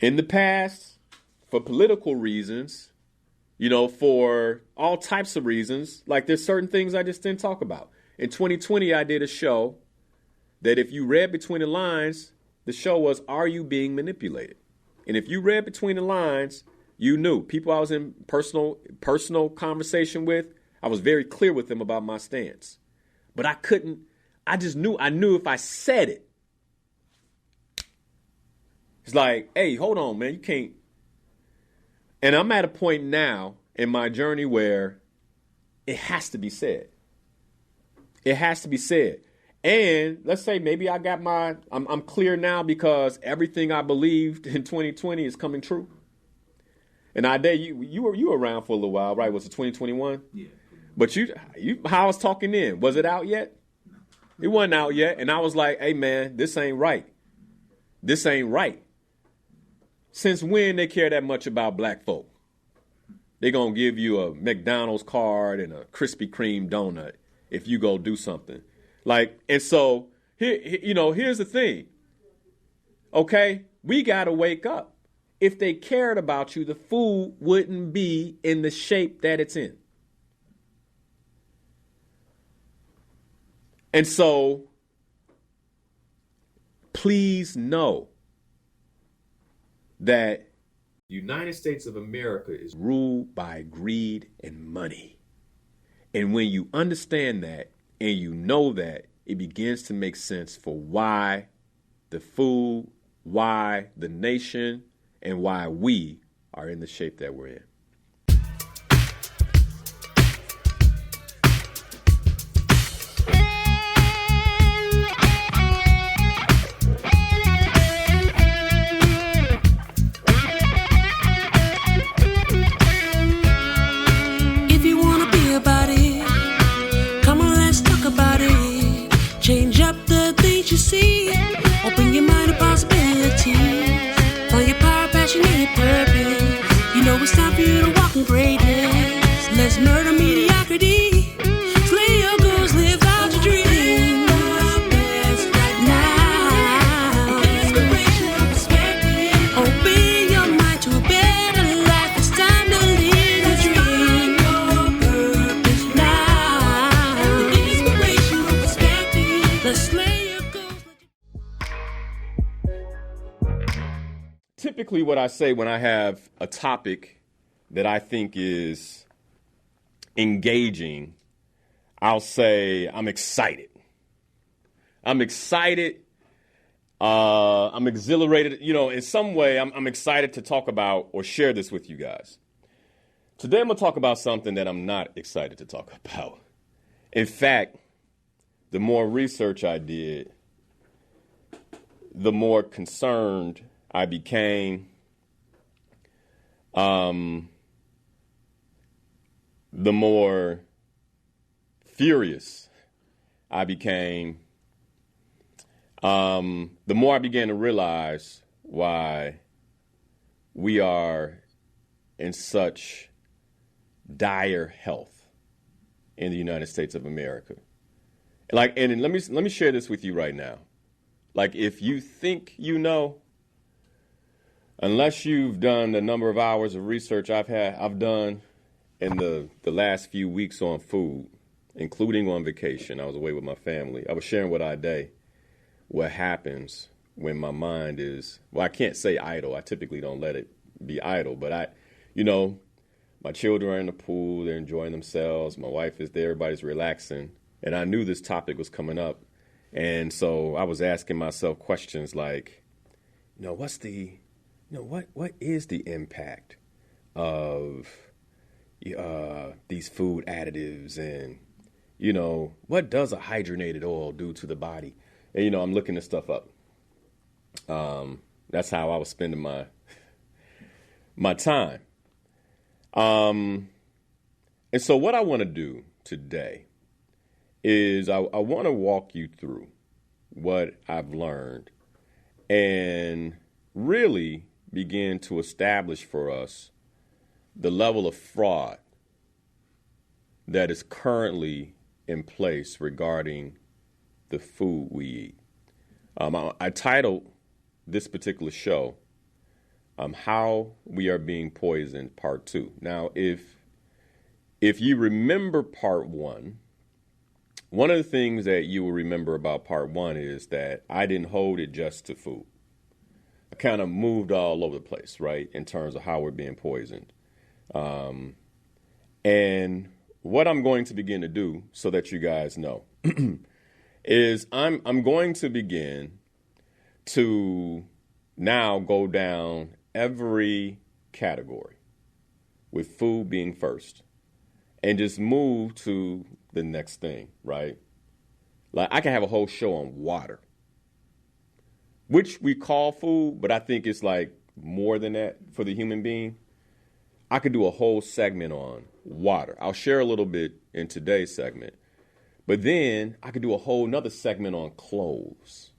In the past, for political reasons, for all types of reasons, like there's certain things I just didn't talk about. In 2020, I did a show that if you read between the lines, the show was, Are You Being Manipulated? And if you read between the lines, you knew. People I was in personal conversation with, I was very clear with them about my stance. But I knew if I said it, it's like, hey, hold on, man, you can't. And I'm at a point now in my journey where it has to be said. It has to be said. And let's say maybe I got I'm clear now because everything I believed in 2020 is coming true. And you were around for a little while, right? Was it 2021? Yeah. But you how I was talking then, was it out yet? It wasn't out yet. And I was like, hey man, this ain't right. This ain't right. Since when they care that much about black folk? They're going to give you a McDonald's card and a Krispy Kreme donut if you go do something. And so here's the thing. Okay, we got to wake up. If they cared about you, the food wouldn't be in the shape that it's in. And so please know that the United States of America is ruled by greed and money. And when you understand that and you know that, it begins to make sense for why the food, why the nation, and why we are in the shape that we're in. Change up the things you see. Open your mind to possibilities. Find your power, passion, and your purpose. You know it's time for you to walk in greatness. Let's murder mediocrity. Slay your goals, live out your dreams. Best right now. Inspirational perspective. Open your mind to a better life. It's time to live your dream. Your purpose now. Inspirational perspective. Let's slay your goals. Typically what I say when I have a topic that I think is engaging, I'll say I'm excited. I'm excited. I'm exhilarated. In some way, I'm excited to talk about or share this with you guys. Today, I'm going to talk about something that I'm not excited to talk about. In fact, the more research I did, the more concerned I became. The more furious I became. The more I began to realize why we are in such dire health in the United States of America. And let me share this with you right now. If you think you know, unless you've done the number of hours of research I've done in the last few weeks on food, including on vacation. I was away with my family. I was sharing with Ade what happens when my mind is, I can't say idle. I typically don't let it be idle, but my children are in the pool. They're enjoying themselves. My wife is there. Everybody's relaxing. And I knew this topic was coming up. And so I was asking myself questions like, what is the impact of these food additives, and what does a hydrogenated oil do to the body? And I'm looking this stuff up. That's how I was spending my time. And so what I want to do today is I want to walk you through what I've learned and really begin to establish for us the level of fraud that is currently in place regarding the food we eat. I titled this particular show, How we are being poisoned, part 2. Now, if you remember part 1, one of the things that you will remember about part 1 is that I didn't hold it just to food. I kind of moved all over the place, right, in terms of how we're being poisoned. And what I'm going to begin to do, so that you guys know, is I'm going to begin to now go down every category, with food being first, and just move to the next thing, right? Like, I can have a whole show on water, which we call food, but I think it's like more than that for the human being. I could do a whole segment on water. I'll share a little bit in today's segment, but then I could do a whole nother segment on clothes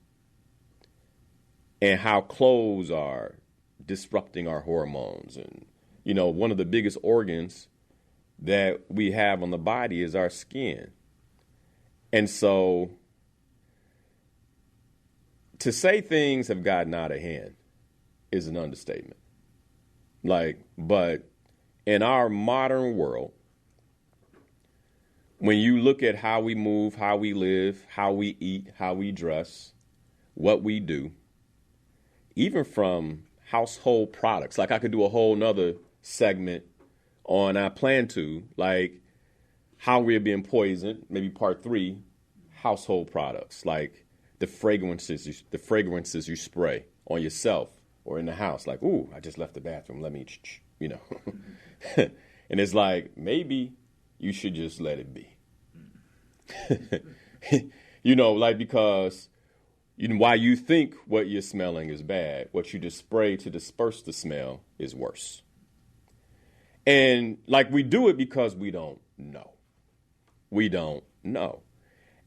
and how clothes are disrupting our hormones. And, you know, one of the biggest organs that we have on the body is our skin. And so to say things have gotten out of hand is an understatement. But in our modern world, when you look at how we move, how we live, how we eat, how we dress, what we do, even from household products, like I could do a whole nother segment on, I plan to, like how we're being poisoned, maybe part 3, household products, like the fragrances you spray on yourself or in the house, like, ooh, I just left the bathroom, let me, you know. And it's like, maybe you should just let it be. You know, like, because while you think what you're smelling is bad, what you just spray to disperse the smell is worse. And like, we do it because we don't know. We don't know.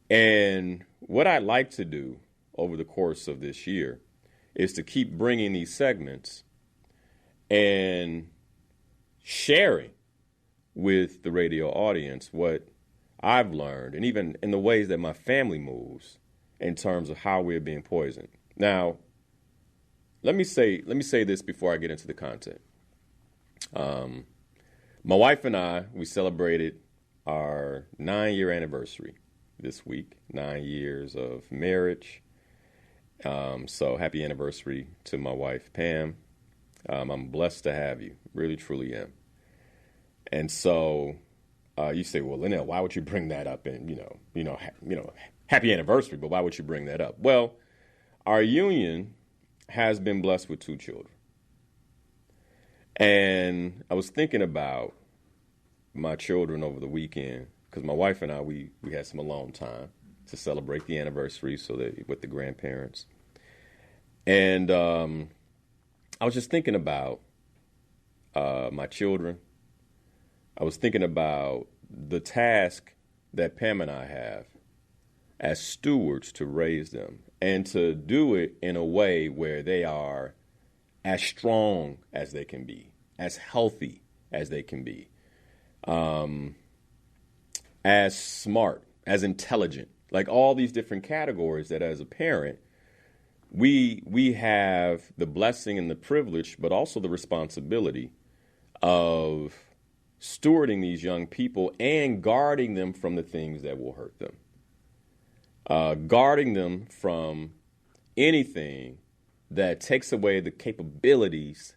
And what I'd like to do over the course of this year is to keep bringing these segments and sharing with the radio audience what I've learned, and even in the ways that my family moves in terms of how we're being poisoned. Now, let me say this before I get into the content. My wife and I, we celebrated our 9-year anniversary this week, 9 years of marriage. So happy anniversary to my wife, Pam. I'm blessed to have you, really, truly am. And so you say, well, Linnell, why would you bring that up? And, happy anniversary, but why would you bring that up? Well, our union has been blessed with 2 children. And I was thinking about my children over the weekend, because my wife and I, we had some alone time to celebrate the anniversary with the grandparents. And I was just thinking about my children. I was thinking about the task that Pam and I have as stewards to raise them, and to do it in a way where they are as strong as they can be, as healthy as they can be, as smart, as intelligent, like all these different categories that as a parent, we have the blessing and the privilege, but also the responsibility of stewarding these young people and guarding them from the things that will hurt them. Guarding them from anything that takes away the capabilities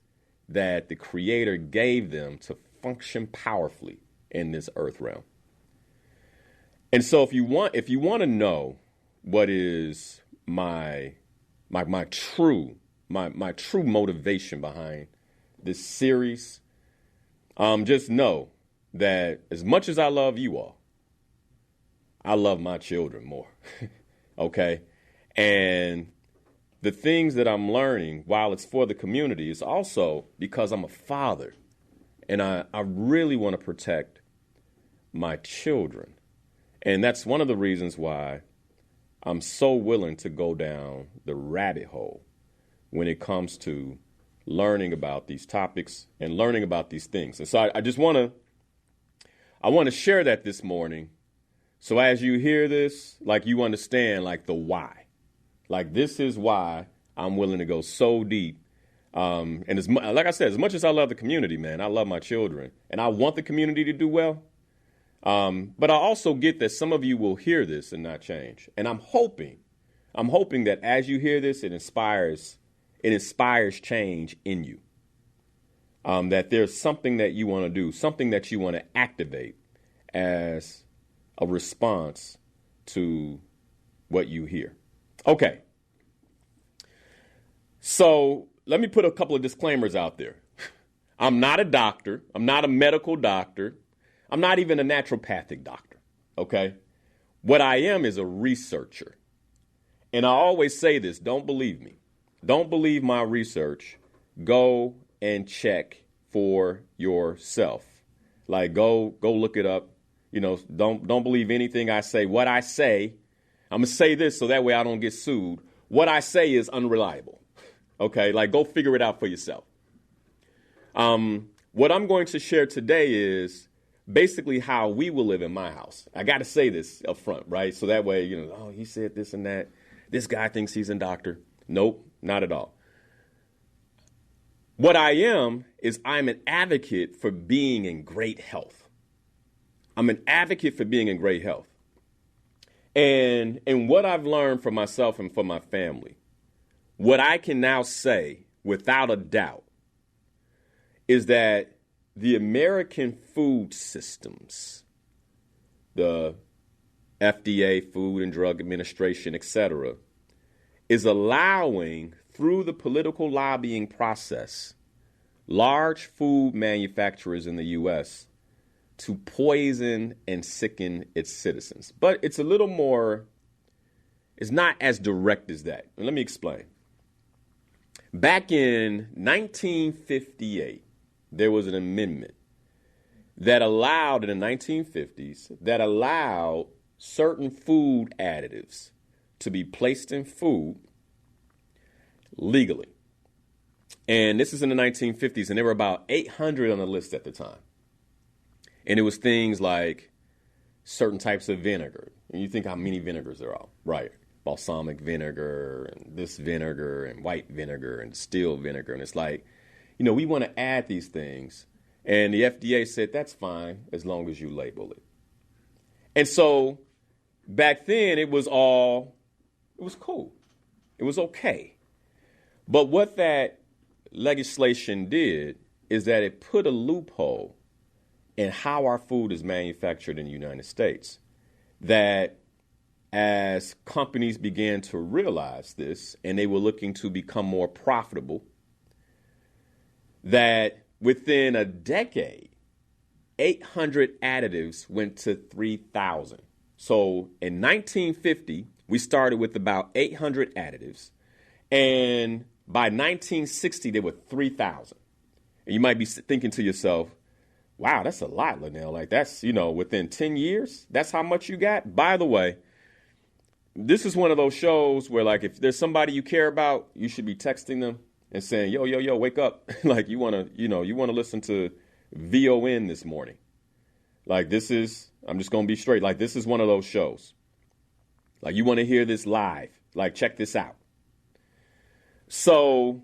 that the Creator gave them to function powerfully in this earth realm. And so if you want to know what is my true motivation behind this series, just know that as much as I love you all, I love my children more. Okay? And the things that I'm learning, while it's for the community, is also because I'm a father. And I really want to protect my children. And that's one of the reasons why I'm so willing to go down the rabbit hole when it comes to learning about these topics and learning about these things. And so I just want to share that this morning. So as you hear this, like, you understand, like, the why. Like, this is why I'm willing to go so deep And like I said, as much as I love the community, man, I love my children and I want the community to do well. But I also get that some of you will hear this and not change. And I'm hoping that as you hear this, it inspires change in you. That there's something that you want to do, something that you want to activate as a response to what you hear. Okay. So let me put a couple of disclaimers out there. I'm not a doctor. I'm not a medical doctor. I'm not even a naturopathic doctor. Okay. What I am is a researcher. And I always say this, don't believe me. Don't believe my research. Go and check for yourself. Like go look it up. You know, don't believe anything I say. What I say, I'm going to say this so that way I don't get sued. What I say is unreliable. Okay, like go figure it out for yourself. What I'm going to share today is basically how we will live in my house. I got to say this up front, right? So that way, you know, oh, he said this and that. This guy thinks he's a doctor. Nope, not at all. What I am is I'm an advocate for being in great health. I'm an advocate for being in great health. And what I've learned for myself and for my family, what I can now say without a doubt is that the American food systems, the FDA, Food and Drug Administration, etc., is allowing, through the political lobbying process, large food manufacturers in the U.S. to poison and sicken its citizens. But it's a little more, it's not as direct as that. And let me explain. Back in 1958, there was an amendment that allowed, in the 1950s, that allowed certain food additives to be placed in food legally. And this is in the 1950s, and there were about 800 on the list at the time. And it was things like certain types of vinegar. And you think how many vinegars there are, right? Balsamic vinegar, and this vinegar, and white vinegar, and still vinegar. And it's like, you know, we want to add these things. And the FDA said, that's fine as long as you label it. And so back then it was cool. It was okay. But what that legislation did is that it put a loophole in how our food is manufactured in the United States. That as companies began to realize this and they were looking to become more profitable, that within a decade, 800 additives went to 3,000. So in 1950, we started with about 800 additives. And by 1960, there were 3,000. And you might be thinking to yourself, wow, that's a lot, Linnell. Like that's, you know, within 10 years, that's how much you got. By the way, this is one of those shows where, like, if there's somebody you care about, you should be texting them and saying, yo, wake up. Like you want to listen to VON this morning. Like I'm just going to be straight. Like this is one of those shows. Like you want to hear this live. Like check this out. So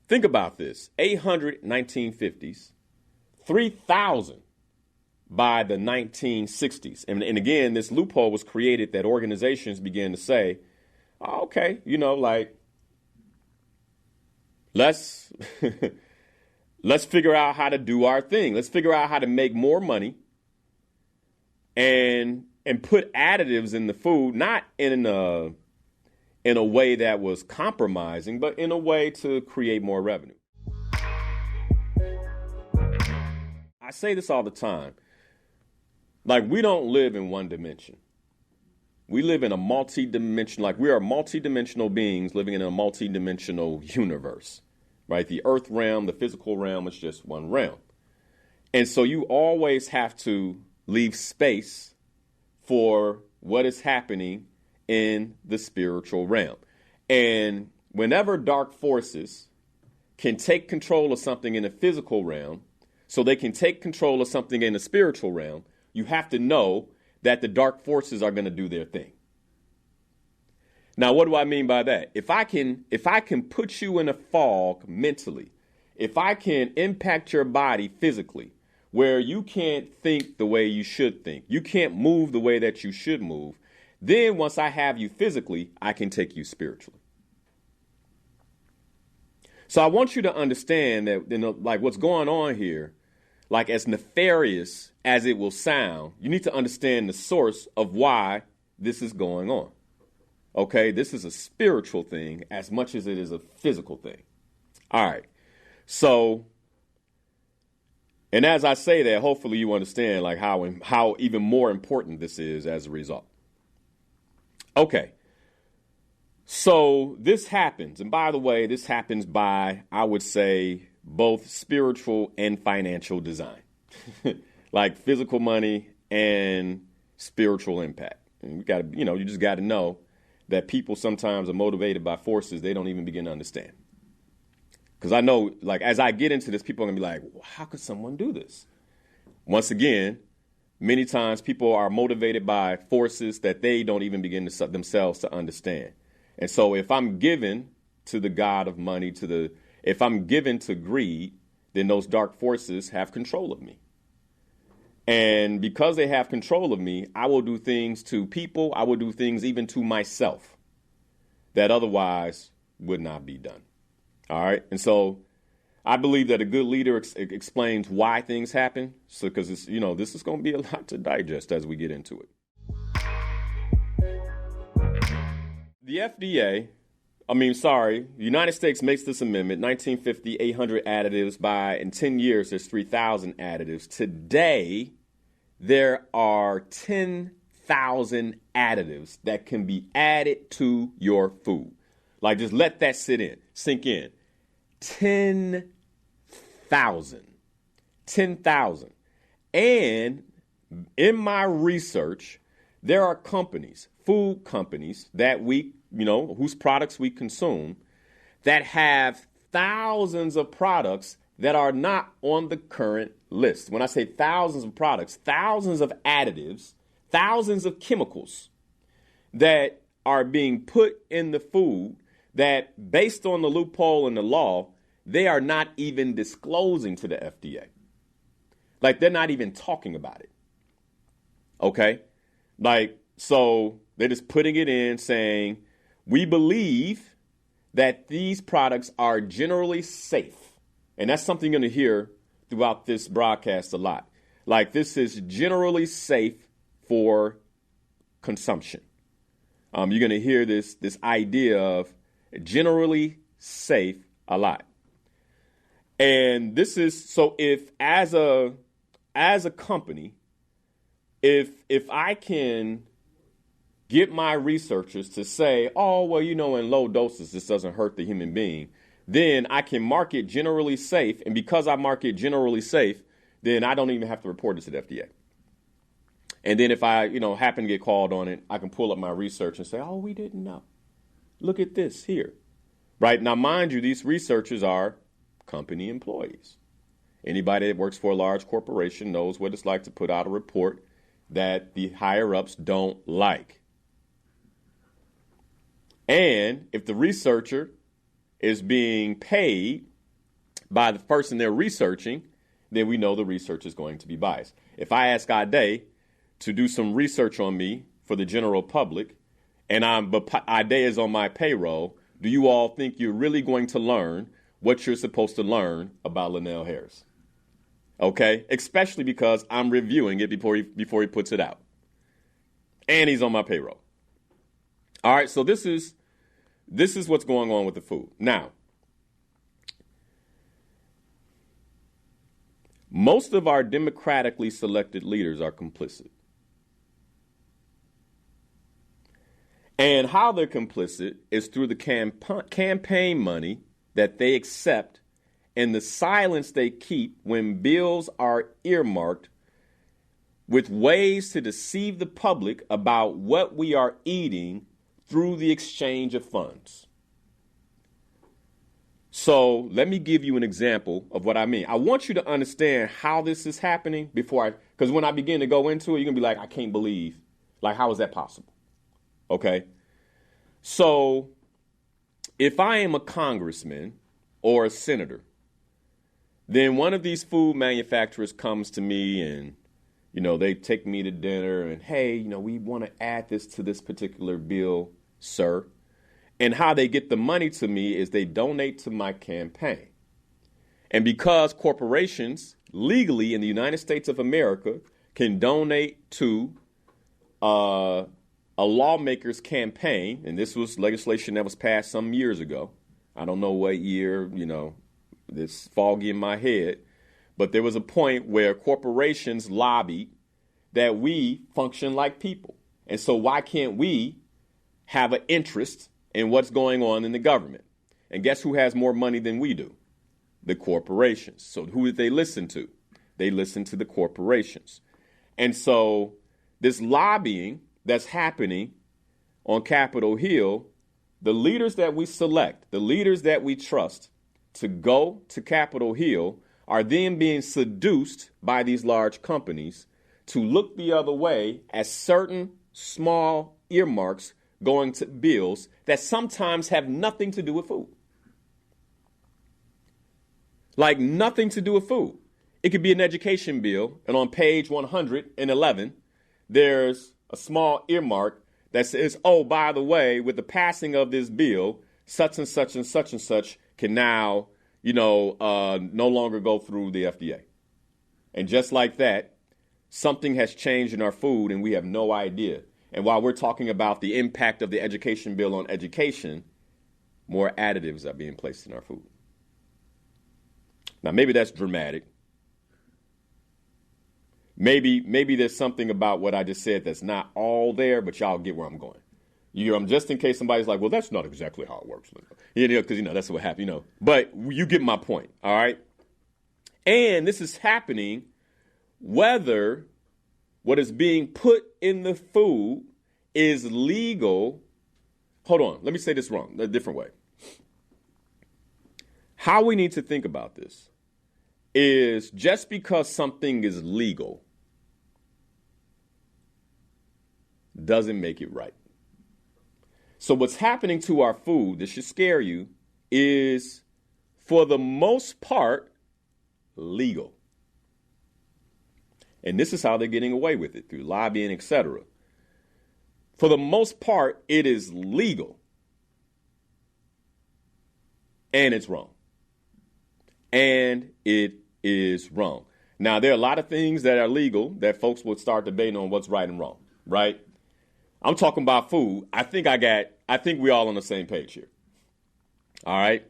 think about this. 800 1950s, 3,000 by the 1960s. And again, this loophole was created that organizations began to say, oh, okay, you know, like, let's figure out how to do our thing. Let's figure out how to make more money and put additives in the food, not in a way that was compromising, but in a way to create more revenue. I say this all the time. Like, we don't live in one dimension. We live in a multi-dimensional, like we are multi-dimensional beings living in a multi-dimensional universe, right? The earth realm, the physical realm is just one realm. And so you always have to leave space for what is happening in the spiritual realm. And whenever dark forces can take control of something in the physical realm, so they can take control of something in the spiritual realm, you have to know that the dark forces are going to do their thing. Now, what do I mean by that? If I can put you in a fog mentally, if I can impact your body physically, where you can't think the way you should think, you can't move the way that you should move, then once I have you physically, I can take you spiritually. So I want you to understand that, like what's going on here, like as nefarious as it will sound, you need to understand the source of why this is going on. Okay, this is a spiritual thing as much as it is a physical thing. All right. So, and as I say that, hopefully you understand like how even more important this is as a result. Okay. So this happens. And by the way, this happens by, I would say, both spiritual and financial design, like physical money and spiritual impact. And you got to, you just got to know that people sometimes are motivated by forces they don't even begin to understand. Because I know, like, as I get into this, people are going to be like, well, how could someone do this? Once again, many times people are motivated by forces that they don't even begin to themselves to understand. And so if I'm given to the god of money, if I'm given to greed, then those dark forces have control of me. And because they have control of me, I will do things to people, I will do things even to myself that otherwise would not be done. All right. And so I believe that a good leader explains why things happen. So because this is going to be a lot to digest as we get into it. The FDA, the United States makes this amendment, 1950, 800 additives in 10 years, there's 3,000 additives. Today, there are 10,000 additives that can be added to your food. Like, just let that sink in. 10,000. 10,000. And in my research, there are food companies that whose products we consume, that have thousands of products that are not on the current list. When I say thousands of products, thousands of additives, thousands of chemicals that are being put in the food that, based on the loophole in the law, they are not even disclosing to the FDA. Like, they're not even talking about it. Okay? Like, so they're just putting it in saying, we believe that these products are generally safe. And that's something you're going to hear throughout this broadcast a lot. Like, this is generally safe for consumption. You're going to hear this idea of generally safe a lot. And this is, so if as a company, if I can get my researchers to say, oh, well, in low doses, this doesn't hurt the human being, then I can market generally safe. And because I market generally safe, then I don't even have to report it to the FDA. And then if I, happen to get called on it, I can pull up my research and say, oh, we didn't know. Look at this here. Right? Now, mind you, these researchers are company employees. Anybody that works for a large corporation knows what it's like to put out a report that the higher-ups don't like. And if the researcher is being paid by the person they're researching, then we know the research is going to be biased. If I ask Ade to do some research on me for the general public, and Ade is on my payroll, do you all think you're really going to learn what you're supposed to learn about Linnell Harris? Okay? Especially because I'm reviewing it before he puts it out. And he's on my payroll. All right, so this is what's going on with the food. Now, most of our democratically selected leaders are complicit. And how they're complicit is through the campaign money that they accept and the silence they keep when bills are earmarked with ways to deceive the public about what we are eating through the exchange of funds. So let me give you an example of what I mean. I want you to understand how this is happening because when I begin to go into it, you're going to be like, I can't believe, like, how is that possible? Okay. So if I am a congressman or a senator, then one of these food manufacturers comes to me and, they take me to dinner and, hey, we want to add this to this particular bill, sir. And how they get the money to me is they donate to my campaign. And because corporations legally in the United States of America can donate to a lawmaker's campaign, and this was legislation that was passed some years ago. I don't know what year, it's foggy in my head. But there was a point where corporations lobbied that we function like people. And so why can't we have an interest in what's going on in the government? And guess who has more money than we do? The corporations. So who did they listen to? They listen to the corporations. And so this lobbying that's happening on Capitol Hill, the leaders that we select, the leaders that we trust to go to Capitol Hill are then being seduced by these large companies to look the other way at certain small earmarks going to bills that sometimes have nothing to do with food. Like nothing to do with food. It could be an education bill, and on page 111, there's a small earmark that says, oh, by the way, with the passing of this bill, such and such and such and such can now, no longer go through the FDA. And just like that, something has changed in our food and we have no idea. And while we're talking about the impact of the education bill on education, more additives are being placed in our food. Now, maybe that's dramatic. Maybe there's something about what I just said that's not all there, but y'all get where I'm going. Just in case somebody's like, well, that's not exactly how it works. Because, that's what happened, But you get my point, all right? And this is happening whether what is being put in the food is legal. Hold on, let me say this wrong, a different way. How we need to think about this is just because something is legal doesn't make it right. So what's happening to our food, this should scare you, is for the most part legal. And this is how they're getting away with it, through lobbying, etc. For the most part, it is legal. And it's wrong. And it is wrong. Now, there are a lot of things that are legal that folks would start debating on what's right and wrong, right? I'm talking about food. I think we're all on the same page here. All right?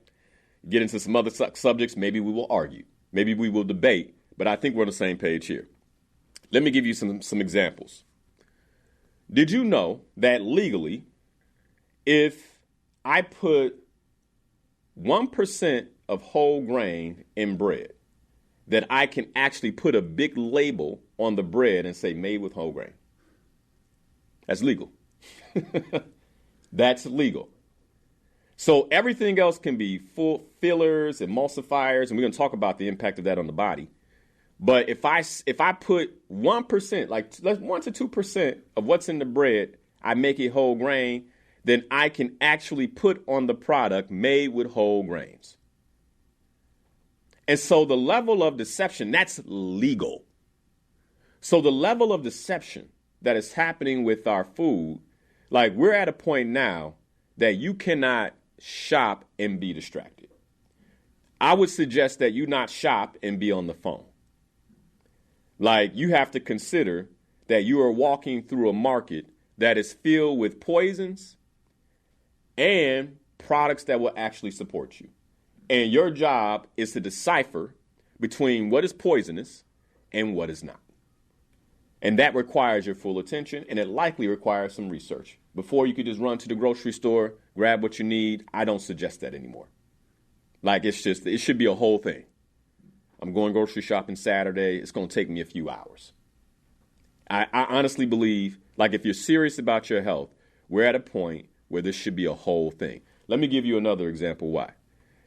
Get into some other subjects. Maybe we will argue. Maybe we will debate. But I think we're on the same page here. Let me give you some examples. Did you know that legally, if I put 1% of whole grain in bread, that I can actually put a big label on the bread and say made with whole grain? That's legal. That's legal. So everything else can be full fillers, emulsifiers, and we're going to talk about the impact of that on the body. But if I put 1%, like 1 to 2% of what's in the bread, I make it whole grain, then I can actually put on the product made with whole grains. And so the level of deception, that's legal. So the level of deception that is happening with our food, like we're at a point now that you cannot shop and be distracted. I would suggest that you not shop and be on the phone. Like you have to consider that you are walking through a market that is filled with poisons and products that will actually support you. And your job is to decipher between what is poisonous and what is not. And that requires your full attention, and it likely requires some research. Before you could just run to the grocery store, grab what you need, I don't suggest that anymore. Like it should be a whole thing. I'm going grocery shopping Saturday. It's going to take me a few hours. I honestly believe, like if you're serious about your health, we're at a point where this should be a whole thing. Let me give you another example why.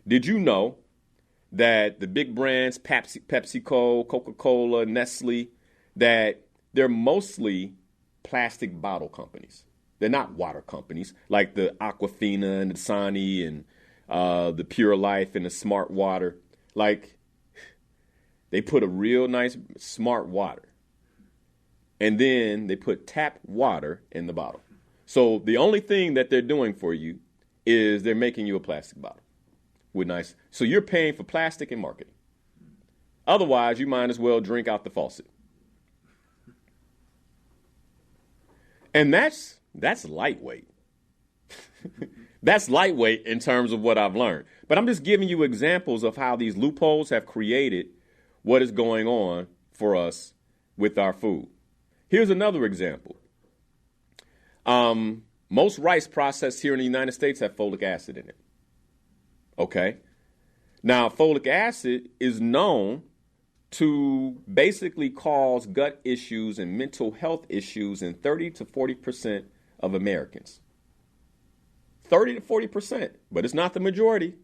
Did you know that the big brands, PepsiCo, Coca-Cola, Nestle, that they're mostly plastic bottle companies? They're not water companies like the Aquafina and the Dasani and the Pure Life and the Smart Water. Like, they put a real nice Smart Water, and then they put tap water in the bottle. So the only thing that they're doing for you is they're making you a plastic bottle with nice. So you're paying for plastic and marketing. Otherwise, you might as well drink out the faucet. And that's lightweight. That's lightweight in terms of what I've learned. But I'm just giving you examples of how these loopholes have created what is going on for us with our food. Here's another example. Most rice processed here in the United States have folic acid in it. Okay. Now, folic acid is known to basically cause gut issues and mental health issues in 30 to 40% of Americans. 30 to 40%, but it's not the majority.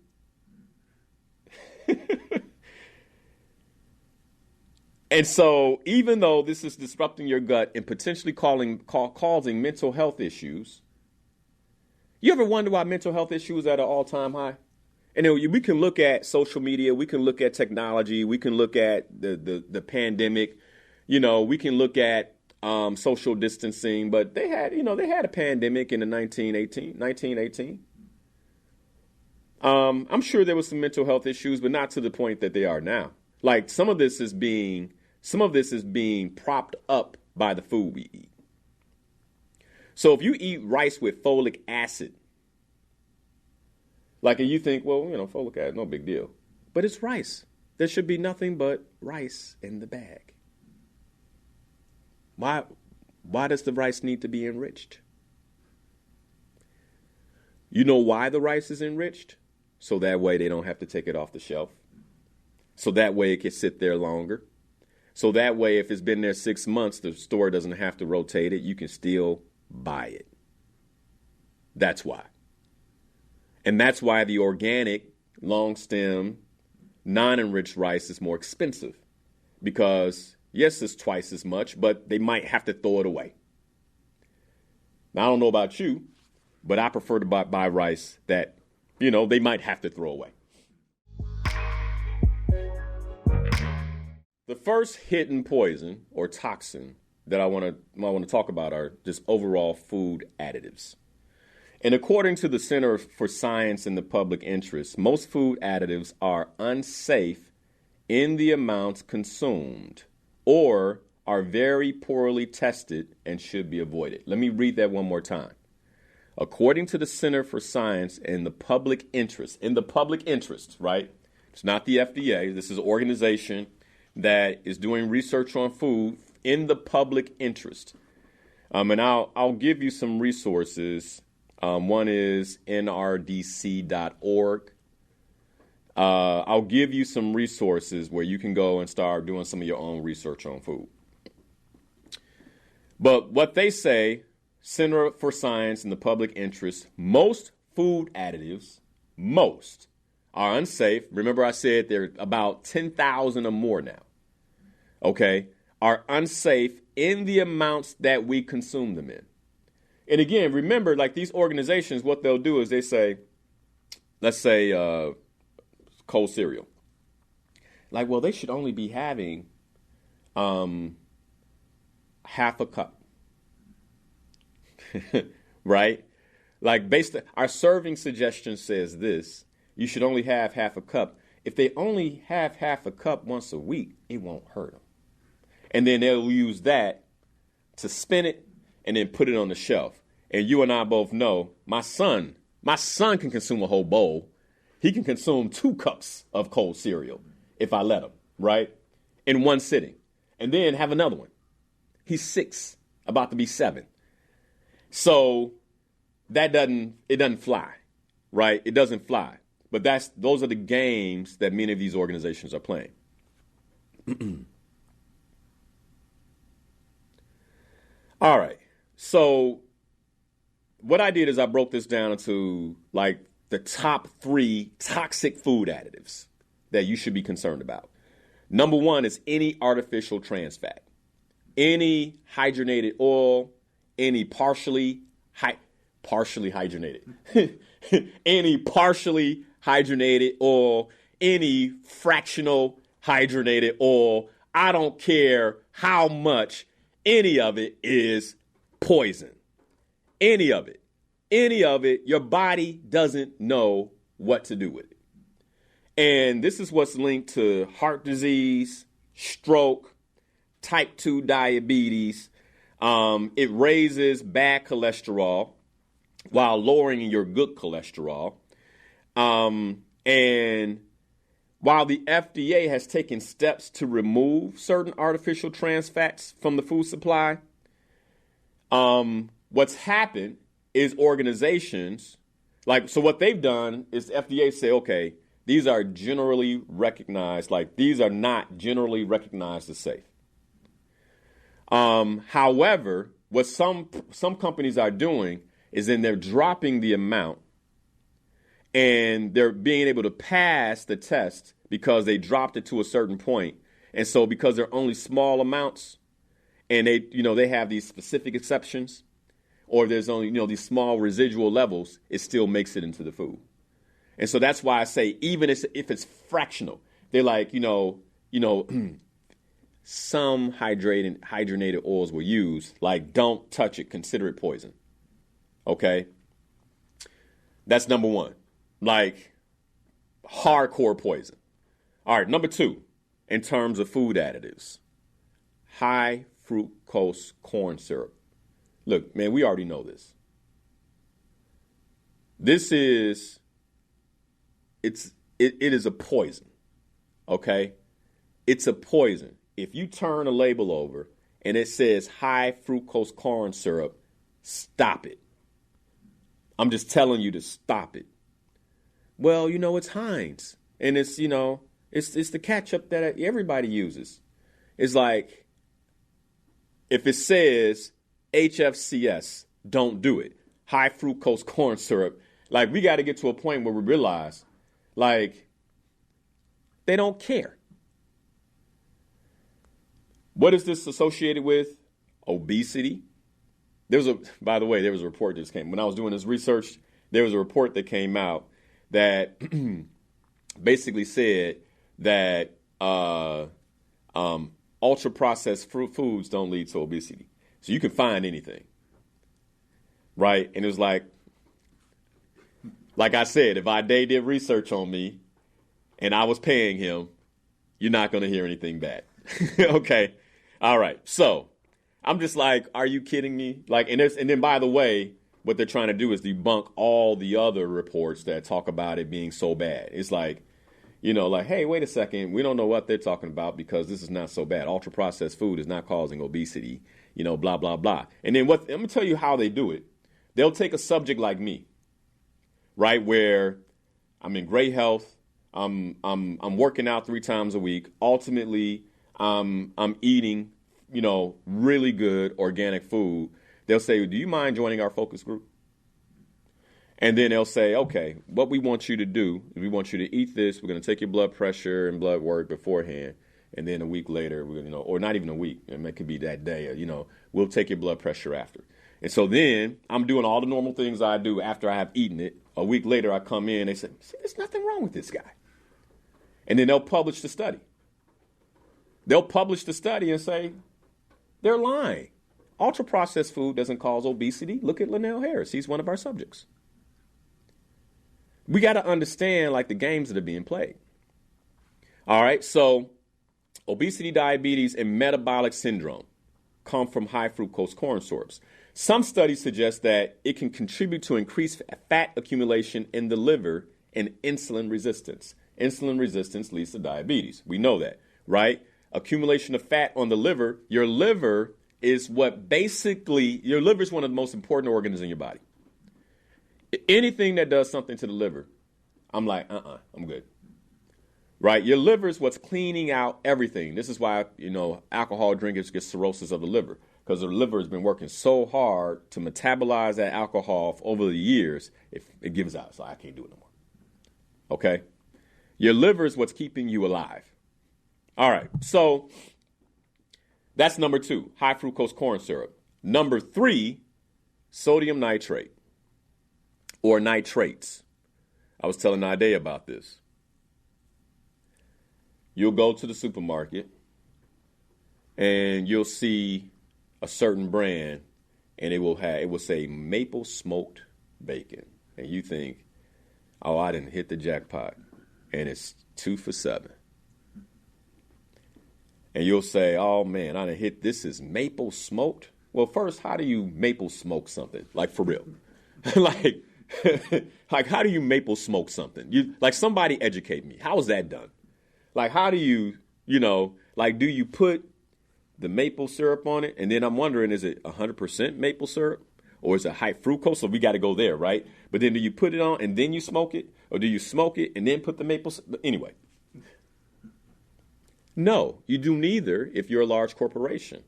And so even though this is disrupting your gut and potentially causing mental health issues, you ever wonder why mental health issues are at an all-time high? And we can look at social media, we can look at technology, we can look at the pandemic, we can look at social distancing, but they had a pandemic in the 1918. I'm sure there was some mental health issues, but not to the point that they are now. Like some of this is being propped up by the food we eat. So if you eat rice with folic acid, like, and you think, well, folic acid, no big deal. But it's rice. There should be nothing but rice in the bag. Why does the rice need to be enriched? You know why the rice is enriched? So that way they don't have to take it off the shelf. So that way it can sit there longer. So that way if it's been there 6 months, the store doesn't have to rotate it. You can still buy it. That's why. And that's why the organic, long stem, non-enriched rice is more expensive. Because, yes, it's twice as much, but they might have to throw it away. Now, I don't know about you, but I prefer to buy rice that, they might have to throw away. The first hidden poison or toxin that I want to talk about are just overall food additives. And according to the Center for Science and the Public Interest, most food additives are unsafe in the amounts consumed or are very poorly tested and should be avoided. Let me read that one more time. According to the Center for Science and the Public Interest, right? It's not the FDA. This is an organization that is doing research on food in the public interest. And I'll give you some resources. One is nrdc.org. I'll give you some resources where you can go and start doing some of your own research on food. But what they say, Center for Science and the Public Interest, most food additives, are unsafe. Remember I said there are about 10,000 or more now, okay, are unsafe in the amounts that we consume them in. And again, remember, like these organizations, what they'll do is they say, let's say cold cereal. Like, well, they should only be having half a cup, right? Like our serving suggestion says this, you should only have half a cup. If they only have half a cup once a week, it won't hurt them. And then they'll use that to spin it and then put it on the shelf. And you and I both know my son can consume a whole bowl. He can consume 2 cups of cold cereal if I let him, right? In one sitting. And then have another one. He's 6, about to be 7. So it doesn't fly, right? It doesn't fly. But those are the games that many of these organizations are playing. All right. So what I did is I broke this down into like the top 3 toxic food additives that you should be concerned about. Number 1 is any artificial trans fat, any hydrogenated oil, any partially partially hydrogenated, any partially hydrogenated oil, any fractional hydrogenated oil, I don't care how much, any of it is poison. Any of it, your body doesn't know what to do with it. And this is what's linked to heart disease, stroke, type 2 diabetes. It raises bad cholesterol while lowering your good cholesterol. And while the FDA has taken steps to remove certain artificial trans fats from the food supply, what's happened is organizations, so what they've done is the FDA say, okay, these are generally recognized, these are not generally recognized as safe. However, what some companies are doing is then they're dropping the amount and they're being able to pass the test because they dropped it to a certain point. And so because they're only small amounts and they have these specific exceptions, or there's only, these small residual levels, it still makes it into the food. And so that's why I say, even if it's fractional, they're like, some hydrogenated oils were used, don't touch it, consider it poison. Okay? That's number one. Hardcore poison. All right, number two, in terms of food additives, high fructose corn syrup. Look, man, we already know this. It is a poison, okay? It's a poison. If you turn a label over and it says high fructose corn syrup, stop it. I'm just telling you to stop it. Well, it's Heinz, and it's the ketchup that everybody uses. It's like, if it says HFCS, don't do it. High fructose corn syrup. We got to get to a point where we realize, they don't care. What is this associated with? Obesity. By the way, there was a report that just came. When I was doing this research, there was a report that came out that basically said that ultra-processed foods don't lead to obesity. So you can find anything, right? And it was like I said, if Ade did research on me and I was paying him, you're not going to hear anything bad. Okay. All right. So I'm just like, are you kidding me? And then, by the way, what they're trying to do is debunk all the other reports that talk about it being so bad. It's hey, wait a second. We don't know what they're talking about because this is not so bad. Ultra-processed food is not causing obesity, blah, blah, blah. And then I'm going to tell you how they do it. They'll take a subject like me, right, where I'm in great health. I'm working out 3 times a week. Ultimately, I'm eating, really good organic food. They'll say, do you mind joining our focus group? And then they'll say, okay, what we want you to do is we want you to eat this. We're going to take your blood pressure and blood work beforehand. And then a week later, or not even a week, it could be that day, we'll take your blood pressure after. And so then I'm doing all the normal things I do after I have eaten it. A week later, I come in, they say, see, there's nothing wrong with this guy. And then they'll publish the study. They'll publish the study and say, they're lying. Ultra-processed food doesn't cause obesity. Look at Linnell Harris. He's one of our subjects. We got to understand, the games that are being played. All right, so obesity, diabetes, and metabolic syndrome come from high fructose corn syrups. Some studies suggest that it can contribute to increased fat accumulation in the liver and insulin resistance. Insulin resistance leads to diabetes. We know that, right? Accumulation of fat on the liver. Your liver is one of the most important organs in your body. Anything that does something to the liver, I'm like, I'm good. Right? Your liver is what's cleaning out everything. This is why, alcohol drinkers get cirrhosis of the liver, because the liver has been working so hard to metabolize that alcohol over the years, it gives out. So I can't do it no more. Okay? Your liver is what's keeping you alive. All right. So that's number 2, high fructose corn syrup. Number 3, sodium nitrate or nitrates. I was telling Ade about this. You'll go to the supermarket and you'll see a certain brand and it will say maple smoked bacon. And you think, oh, I didn't hit the jackpot. And it's 2 for $7. And you'll say, oh man, I didn't hit, this is maple smoked. Well, first, how do you maple smoke something? Like for real. like how do you maple smoke something? Like somebody educate me. How is that done? Like how do you, do you put the maple syrup on it? And then I'm wondering, is it 100% maple syrup? Or is it high fructose? So we got to go there, right? But then do you put it on and then you smoke it? Or do you smoke it and then put the maple syrup? Anyway. No, you do neither if you're a large corporation.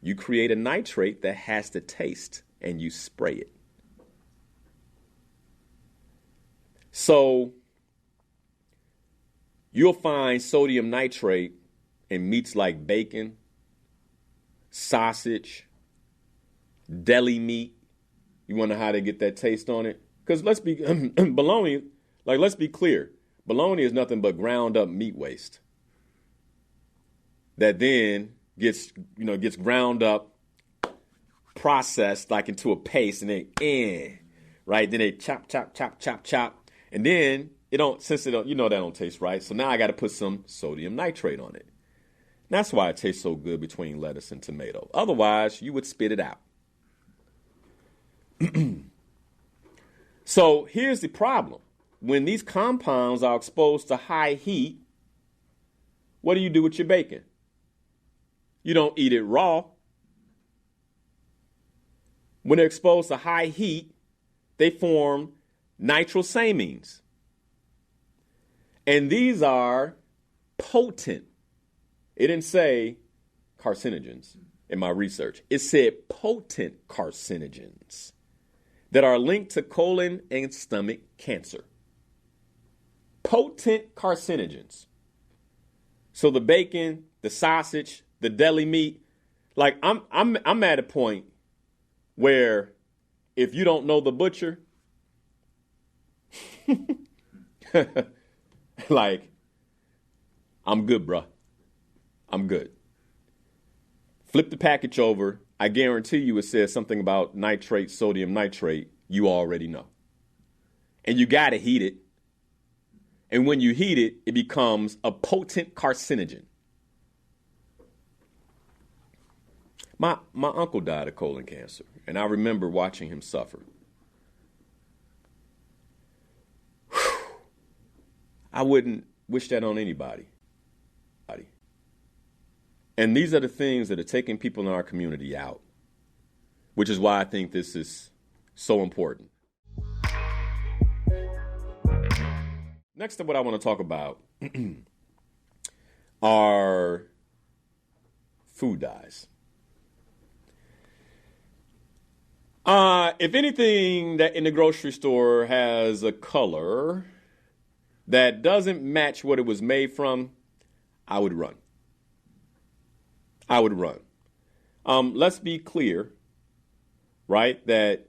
You create a nitrate that has the taste and you spray it. So you'll find sodium nitrate in meats like bacon, sausage, deli meat. You wonder how they get that taste on it? Because bologna, let's be clear. Bologna is nothing but ground up meat waste that then gets ground up, processed like into a paste, and then right? Then they chop, and then that don't taste right. So now I got to put some sodium nitrate on it. And that's why it tastes so good between lettuce and tomato. Otherwise, you would spit it out. So here's the problem. When these compounds are exposed to high heat, what do you do with your bacon? You don't eat it raw. When they're exposed to high heat, they form nitrosamines. And these are potent. It didn't say carcinogens in my research. It said potent carcinogens that are linked to colon and stomach cancer. Potent carcinogens. So the bacon, the sausage, the deli meat, like I'm at a point where if you don't know the butcher, like, I'm good, bruh. I'm good. Flip the package over. I guarantee you it says something about nitrate, sodium nitrate. You already know. And you got to heat it. And when you heat it, it becomes a potent carcinogen. My uncle died of colon cancer, and I remember watching him suffer. I wouldn't wish that on anybody. And these are the things that are taking people in our community out, which is why I think this is so important. Next up, what I want to talk about are food dyes. If anything that in the grocery store has a color that doesn't match what it was made from, I would run. Let's be clear, right, that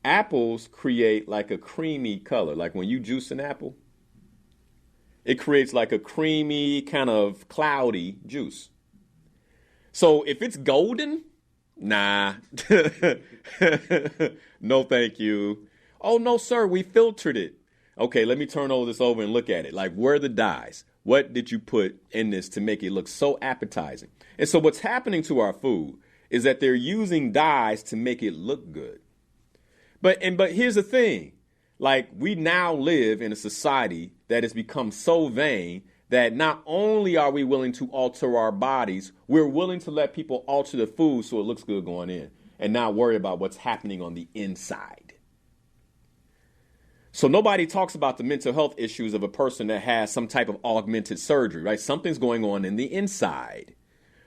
apples create like a creamy color. Like when you juice an apple, it creates like a creamy, kind of cloudy juice. So if it's golden, nah, no thank you. Oh, no, sir, we filtered it. Okay, let me turn all this over and look at it. Like, where are the dyes? What did you put in this to make it look so appetizing? And so what's happening to our food is that they're using dyes to make it look good. But here's the thing. Like, we now live in a society that has become so vain that not only are we willing to alter our bodies, we're willing to let people alter the food so it looks good going in and not worry about what's happening on the inside. So nobody talks about the mental health issues of a person that has some type of augmented surgery, right? Something's going on in the inside,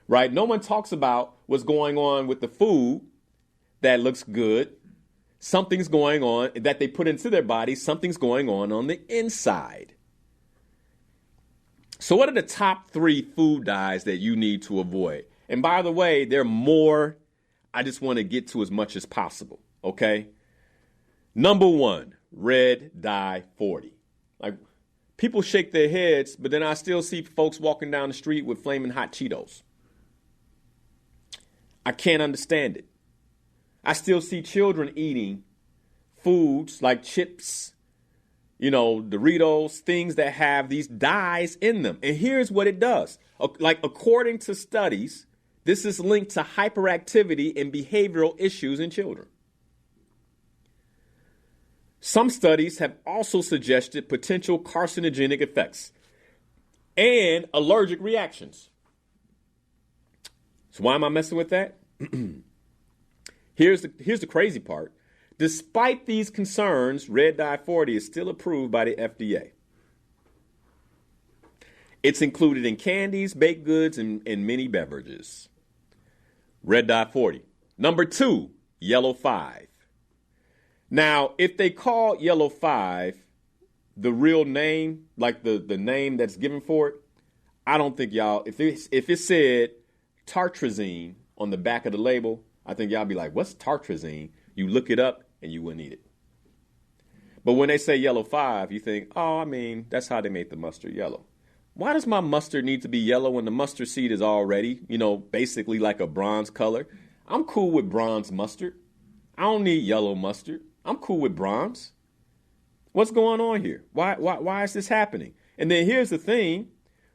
right? No one talks about what's going on with the food that looks good. Something's going on that they put into their body. Something's going on the inside. So what are the top 3 food dyes that you need to avoid? And by the way, there are more I just want to get to as much as possible, okay? Number one, red dye 40. Like, people shake their heads, but then I still see folks walking down the street with flaming hot Cheetos. I can't understand it. I still see children eating foods like chips, Doritos, things that have these dyes in them. And here's what it does. Like, according to studies, this is linked to hyperactivity and behavioral issues in children. Some studies have also suggested potential carcinogenic effects and allergic reactions. So why am I messing with that? Here's the crazy part. Despite these concerns, red dye 40 is still approved by the FDA. It's included in candies, baked goods, and many beverages. Red dye 40. Number 2, yellow 5. Now, if they call yellow 5 the real name, like the name that's given for it, I don't think y'all, if it said tartrazine on the back of the label, I think y'all be like, what's tartrazine? You look it up and you wouldn't eat it. But when they say yellow 5, you think, that's how they made the mustard yellow. Why does my mustard need to be yellow when the mustard seed is already, basically like a bronze color? I'm cool with bronze mustard. I don't need yellow mustard. I'm cool with bronze. What's going on here? Why is this happening? And then here's the thing.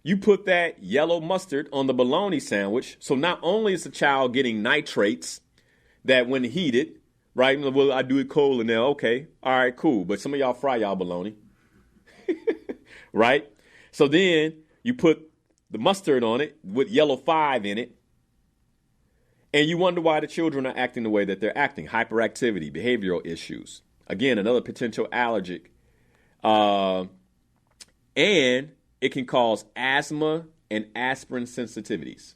You put that yellow mustard on the bologna sandwich. So not only is the child getting nitrates that when heated, right? Well, I do it cold and now, okay. All right, cool. But some of y'all fry y'all bologna. Right? So then you put the mustard on it with yellow 5 in it. And you wonder why the children are acting the way that they're acting. Hyperactivity, behavioral issues. Again, another potential allergic. And it can cause asthma and aspirin sensitivities.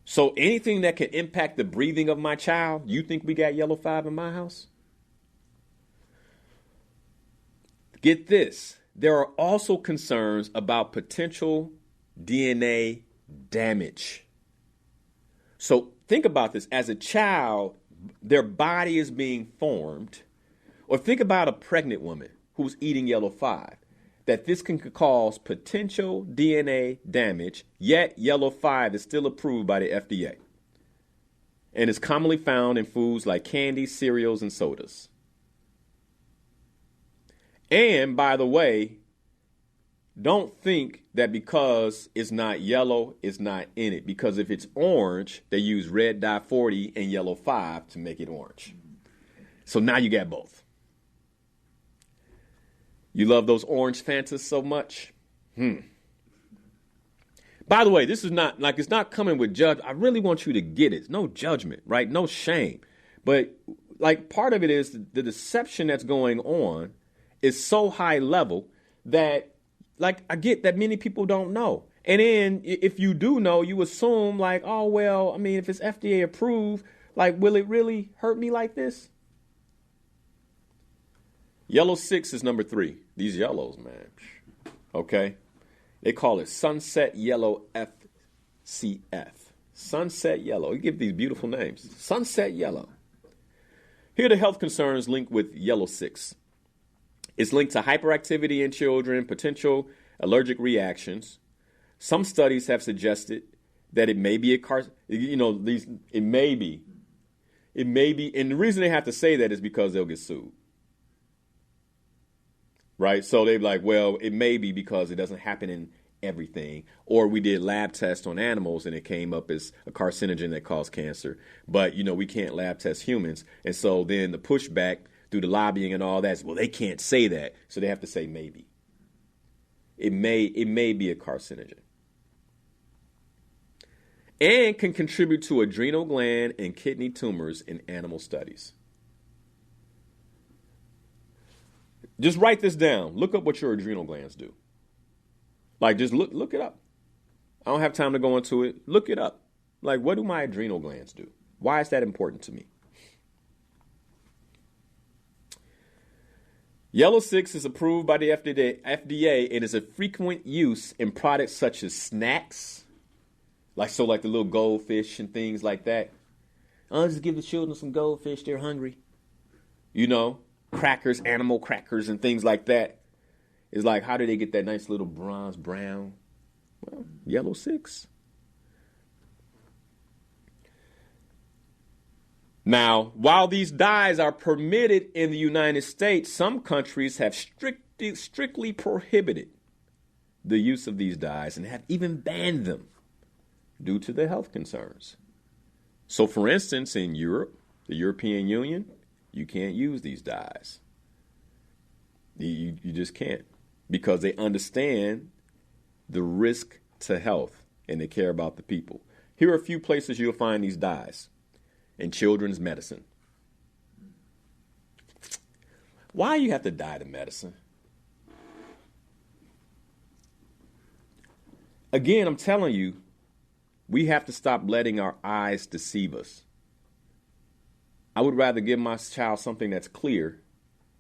So anything that can impact the breathing of my child, you think we got yellow 5 in my house? Get this. There are also concerns about potential DNA damage. So think about this. As a child, their body is being formed. Or think about a pregnant woman who's eating yellow 5. That this can cause potential DNA damage, yet yellow 5 is still approved by the FDA. And is commonly found in foods like candy, cereals, and sodas. And by the way, don't think that because it's not yellow, it's not in it. Because if it's orange, they use red dye 40 and yellow 5 to make it orange. So now you got both. You love those orange Fantas so much? By the way, this is not, like, it's not coming with judge. I really want you to get it. No judgment, right? No shame. But, like, part of it is the deception that's going on is so high level that, like, I get that many people don't know. And then if you do know, you assume like, oh, well, I mean, if it's FDA approved, like, will it really hurt me like this? Yellow 6 is number 3. These yellows, man. Okay. They call it Sunset Yellow FCF. Sunset Yellow. You give these beautiful names. Sunset Yellow. Here are the health concerns linked with yellow 6. It's linked to hyperactivity in children, potential allergic reactions. Some studies have suggested that it may be it may be, and the reason they have to say that is because they'll get sued. Right? So they're like, well, it may be because it doesn't happen in everything. Or we did lab tests on animals and it came up as a carcinogen that caused cancer. But, we can't lab test humans. And so then the pushback through the lobbying and all that is, well, they can't say that. So they have to say maybe. It may be a carcinogen. And can contribute to adrenal gland and kidney tumors in animal studies. Just write this down. Look up what your adrenal glands do. Like, just look it up. I don't have time to go into it. Look it up. Like, what do my adrenal glands do? Why is that important to me? Yellow 6 is approved by the FDA and is a frequent use in products such as snacks, Like the little goldfish and things like that. I'll just give the children some goldfish. They're hungry. Crackers, animal crackers and things like that. It's like, how do they get that nice little bronze brown? Well, yellow 6. Now, while these dyes are permitted in the United States, some countries have strictly prohibited the use of these dyes and have even banned them due to their health concerns. So, for instance, in Europe, the European Union, you can't use these dyes. You just can't, because they understand the risk to health and they care about the people. Here are a few places you'll find these dyes. In children's medicine. Why you have to dye the medicine? Again, I'm telling you, we have to stop letting our eyes deceive us. I would rather give my child something that's clear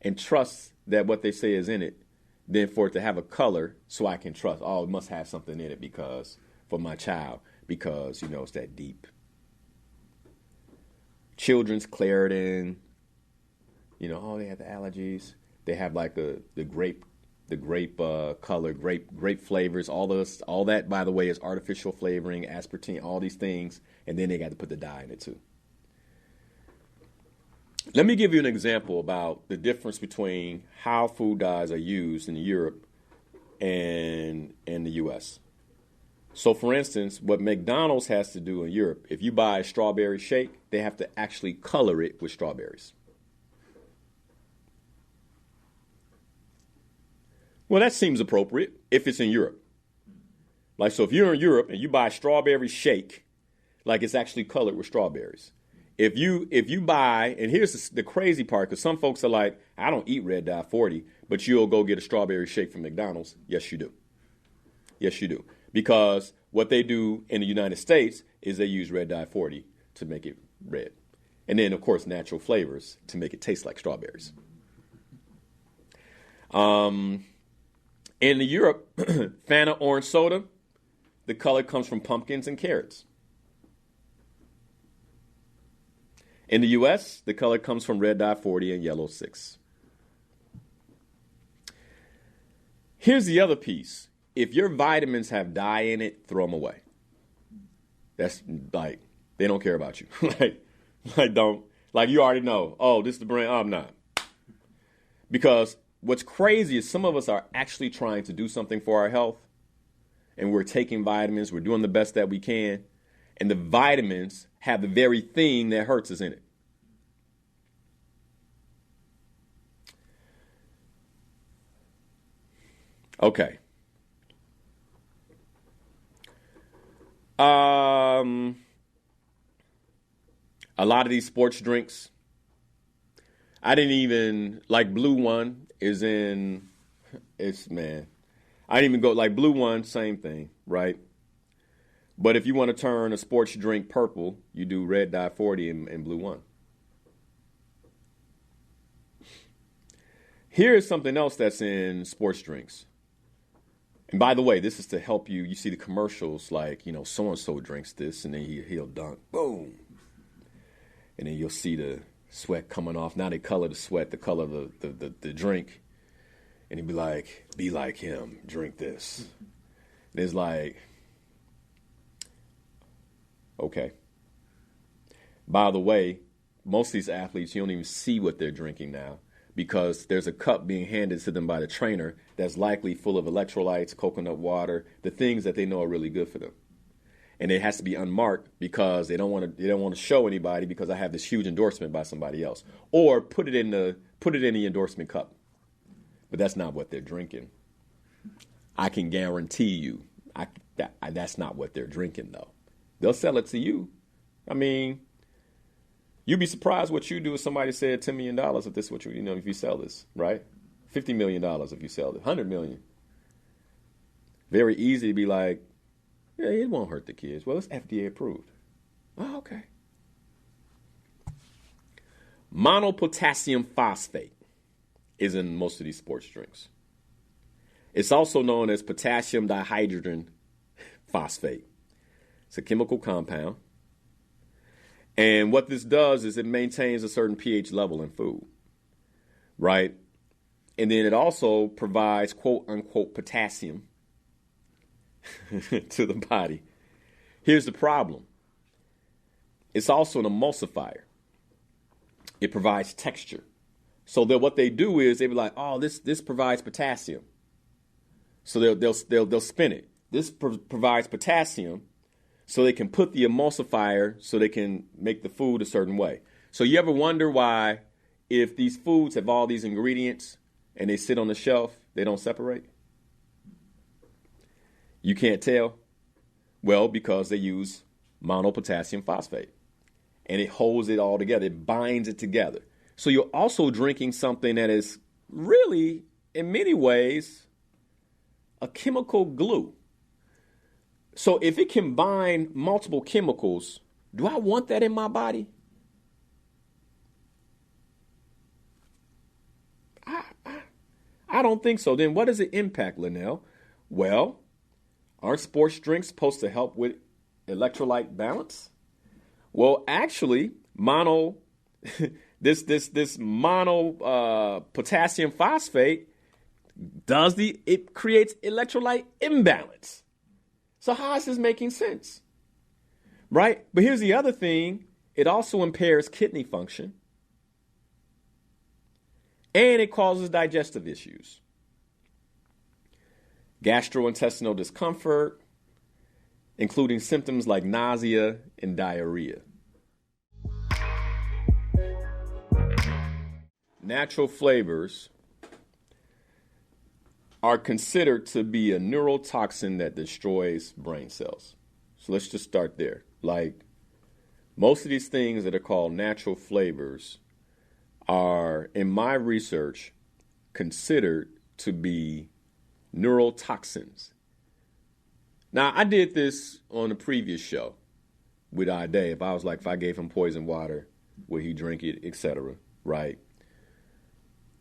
and trust that what they say is in it than for it to have a color so I can trust, oh, it must have something in it because for my child, because, it's that deep. Children's Claritin, they have the allergies. They have like the grape color, grape flavors. All that, by the way, is artificial flavoring, aspartame, all these things, and then they got to put the dye in it too. Let me give you an example about the difference between how food dyes are used in Europe and in the U.S. So, for instance, what McDonald's has to do in Europe, if you buy a strawberry shake, they have to actually color it with strawberries. Well, that seems appropriate if it's in Europe. So if you're in Europe and you buy a strawberry shake, it's actually colored with strawberries. If you buy, and here's the crazy part, because some folks are like, I don't eat red dye 40, but you'll go get a strawberry shake from McDonald's. Yes, you do. Yes, you do. Because what they do in the United States is they use red dye 40 to make it red. And then, of course, natural flavors to make it taste like strawberries. In Europe, Fanta orange soda, the color comes from pumpkins and carrots. In the U.S., the color comes from red dye 40 and yellow 6. Here's the other piece. If your vitamins have dye in it, throw them away. That's they don't care about you. You already know, oh, this is the brand, I'm not. Because what's crazy is some of us are actually trying to do something for our health, and we're taking vitamins, we're doing the best that we can, and the vitamins have the very thing that hurts us in it. Okay. A lot of these sports drinks, I didn't even, Blue One is in, I didn't even go, Blue One, same thing, right? But if you want to turn a sports drink purple, you do red dye 40 and Blue One. Here is something else that's in sports drinks. And by the way, this is to help you. You see the commercials so-and-so drinks this, and then he'll dunk. Boom. And then you'll see the sweat coming off. Now they color the sweat, the color of the drink. And he'd be like him, drink this. And it's okay. By the way, most of these athletes, you don't even see what they're drinking now, because there's a cup being handed to them by the trainer that's likely full of electrolytes, coconut water, the things that they know are really good for them. And it has to be unmarked because they don't want to show anybody because I have this huge endorsement by somebody else. Or put it in the endorsement cup. But that's not what they're drinking. I can guarantee you that's not what they're drinking, though. They'll sell it to you. You'd be surprised what you do if somebody said $10 million if this is what if you sell this, right? $50 million if you sell it, $100 million. Very easy to be like, yeah, it won't hurt the kids. Well, it's FDA approved. Oh, okay. Monopotassium phosphate is in most of these sports drinks. It's also known as potassium dihydrogen phosphate. It's a chemical compound. And what this does is it maintains a certain pH level in food, right? And then it also provides quote unquote potassium to the body. Here's the problem. It's also an emulsifier. It provides texture. So that what they do is they be like, oh, this provides potassium. So they'll spin it. This provides potassium, so they can put the emulsifier so they can make the food a certain way. So you ever wonder why, if these foods have all these ingredients and they sit on the shelf, they don't separate? You can't tell? Well, because they use monopotassium phosphate. And it holds it all together. It binds it together. So you're also drinking something that is really, in many ways, a chemical glue. So if it can bind multiple chemicals, do I want that in my body? I don't think so. Then what does it impact, Linnell? Well, aren't sports drinks supposed to help with electrolyte balance? Well, actually, this mono potassium phosphate it creates electrolyte imbalance. So how is this making sense? Right? But here's the other thing. It also impairs kidney function. And it causes digestive issues. Gastrointestinal discomfort, including symptoms like nausea and diarrhea. Natural flavors are considered to be a neurotoxin that destroys brain cells. So let's just start there. Like, most of these things that are called natural flavors are, in my research, considered to be neurotoxins. Now, I did this on a previous show with Ade. If I gave him poison water, would he drink it, etc., right?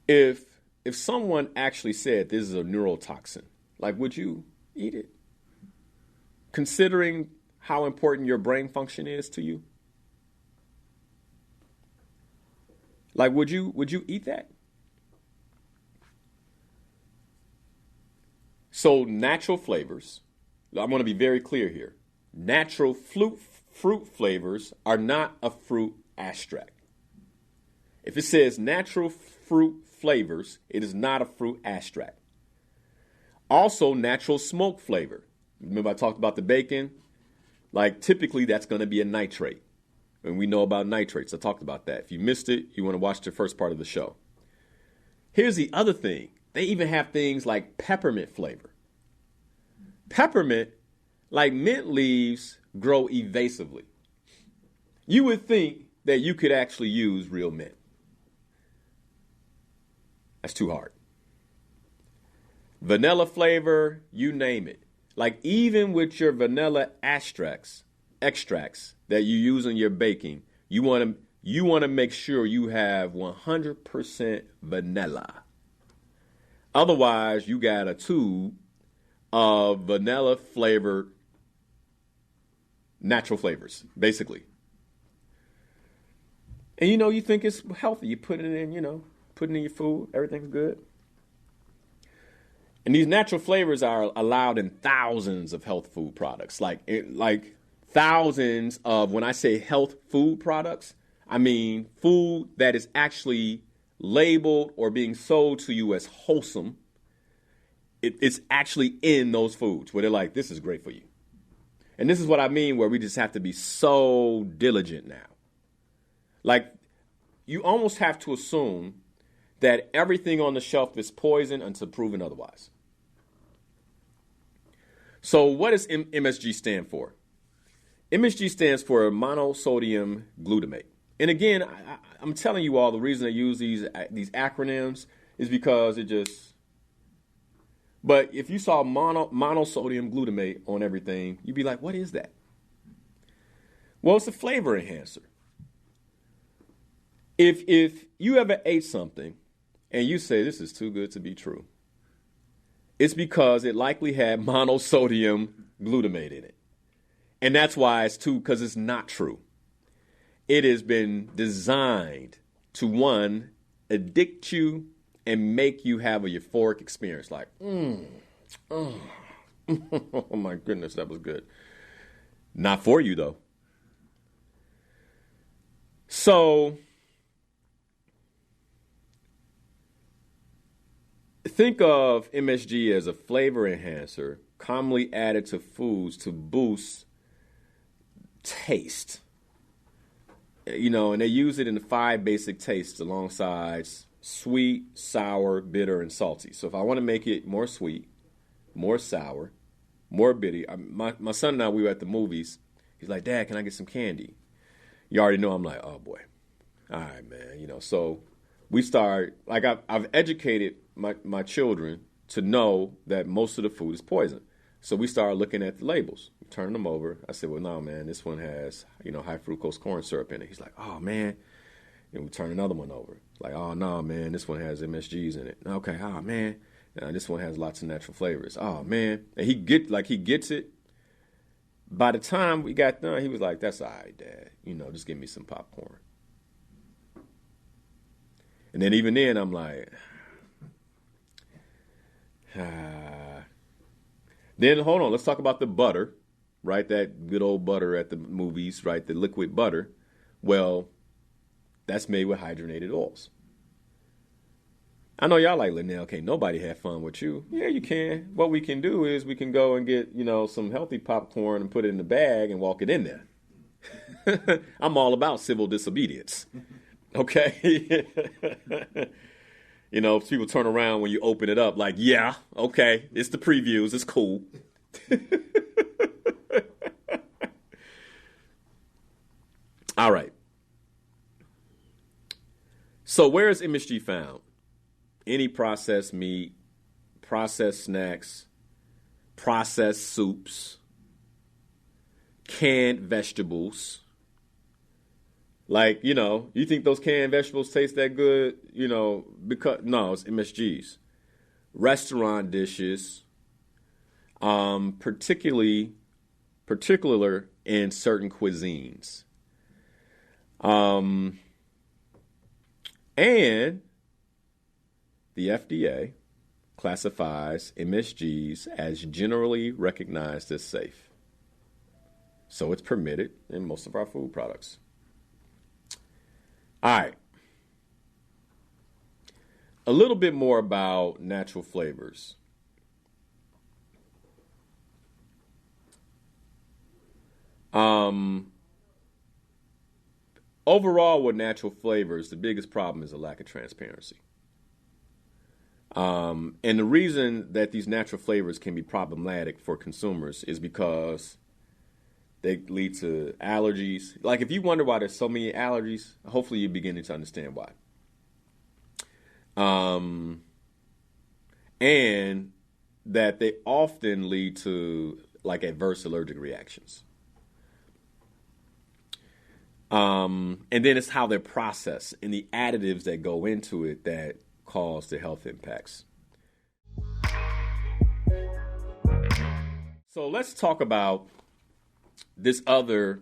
If someone actually said this is a neurotoxin, like, would you eat it? Considering how important your brain function is to you? Like, would you eat that? So natural flavors, I want to be very clear here. Natural fruit flavors are not a fruit extract. If it says natural fruit flavors, it is not a fruit extract. Also, natural smoke flavor. Remember I talked about the bacon? Like, typically that's going to be a nitrate. And we know about nitrates. I talked about that. If you missed it, you want to watch the first part of the show. Here's the other thing. They even have things like peppermint flavor. Peppermint, like mint leaves, grow evasively. You would think that you could actually use real mint. That's too hard. Vanilla flavor, you name it. Like, even with your vanilla extracts that you use in your baking, you want to make sure you have 100% vanilla. Otherwise, you got a tube of vanilla flavored natural flavors, basically. And you think it's healthy. You put it in, put it in your food. Everything's good. And these natural flavors are allowed in thousands of health food products. Like thousands of, when I say health food products, I mean food that is actually labeled or being sold to you as wholesome. It's actually in those foods where they're like, this is great for you. And this is what I mean, where we just have to be so diligent now. Like, you almost have to assume that everything on the shelf is poison until proven otherwise. So what does MSG stand for? MSG stands for monosodium glutamate. And again, I'm telling you all, the reason I use these acronyms is because it just... But if you saw monosodium glutamate on everything, you'd be like, what is that? Well, it's a flavor enhancer. If you ever ate something and you say, this is too good to be true, it's because it likely had monosodium glutamate in it. And that's why it's too, because it's not true. It has been designed to, one, addict you and make you have a euphoric experience. Like, oh my goodness, that was good. Not for you, though. So, think of MSG as a flavor enhancer commonly added to foods to boost taste. You know, and they use it in the 5 basic tastes alongside sweet, sour, bitter, and salty. So if I want to make it more sweet, more sour, more bitter, my son and I, we were at the movies. He's like, Dad, can I get some candy? You already know I'm like, oh boy. All right, man. You know, so we start, like I've educated my children to know that most of the food is poison. So we started looking at the labels, turning them over. I said, well, no, man, this one has, high fructose corn syrup in it. He's like, oh, man. And we turn another one over. Like, oh, no, man, this one has MSGs in it. Okay, oh, man. This one has lots of natural flavors. Oh, man. And he gets it. By the time we got done, he was like, that's all right, Dad. Just give me some popcorn. And then even then, I'm like, Then, hold on, let's talk about the butter, right? That good old butter at the movies, right? The liquid butter. Well, that's made with hydrogenated oils. I know y'all like, Linnell, can't nobody have fun with you. Yeah, you can. What we can do is we can go and get, some healthy popcorn and put it in the bag and walk it in there. I'm all about civil disobedience. Okay? People turn around when you open it up like, yeah, okay, it's the previews, it's cool. All right. So where is MSG found? Any processed meat, processed snacks, processed soups, canned vegetables. Like, you think those canned vegetables taste that good? Because, no, it's MSGs. Restaurant dishes, particular in certain cuisines. And the FDA classifies MSGs as generally recognized as safe. So it's permitted in most of our food products. All right. A little bit more about natural flavors. Overall, with natural flavors, the biggest problem is a lack of transparency. And the reason that these natural flavors can be problematic for consumers is because they lead to allergies. Like, if you wonder why there's so many allergies, hopefully you're beginning to understand why. And that they often lead to, like, adverse allergic reactions. And then it's how they're processed and the additives that go into it that cause the health impacts. So let's talk about this other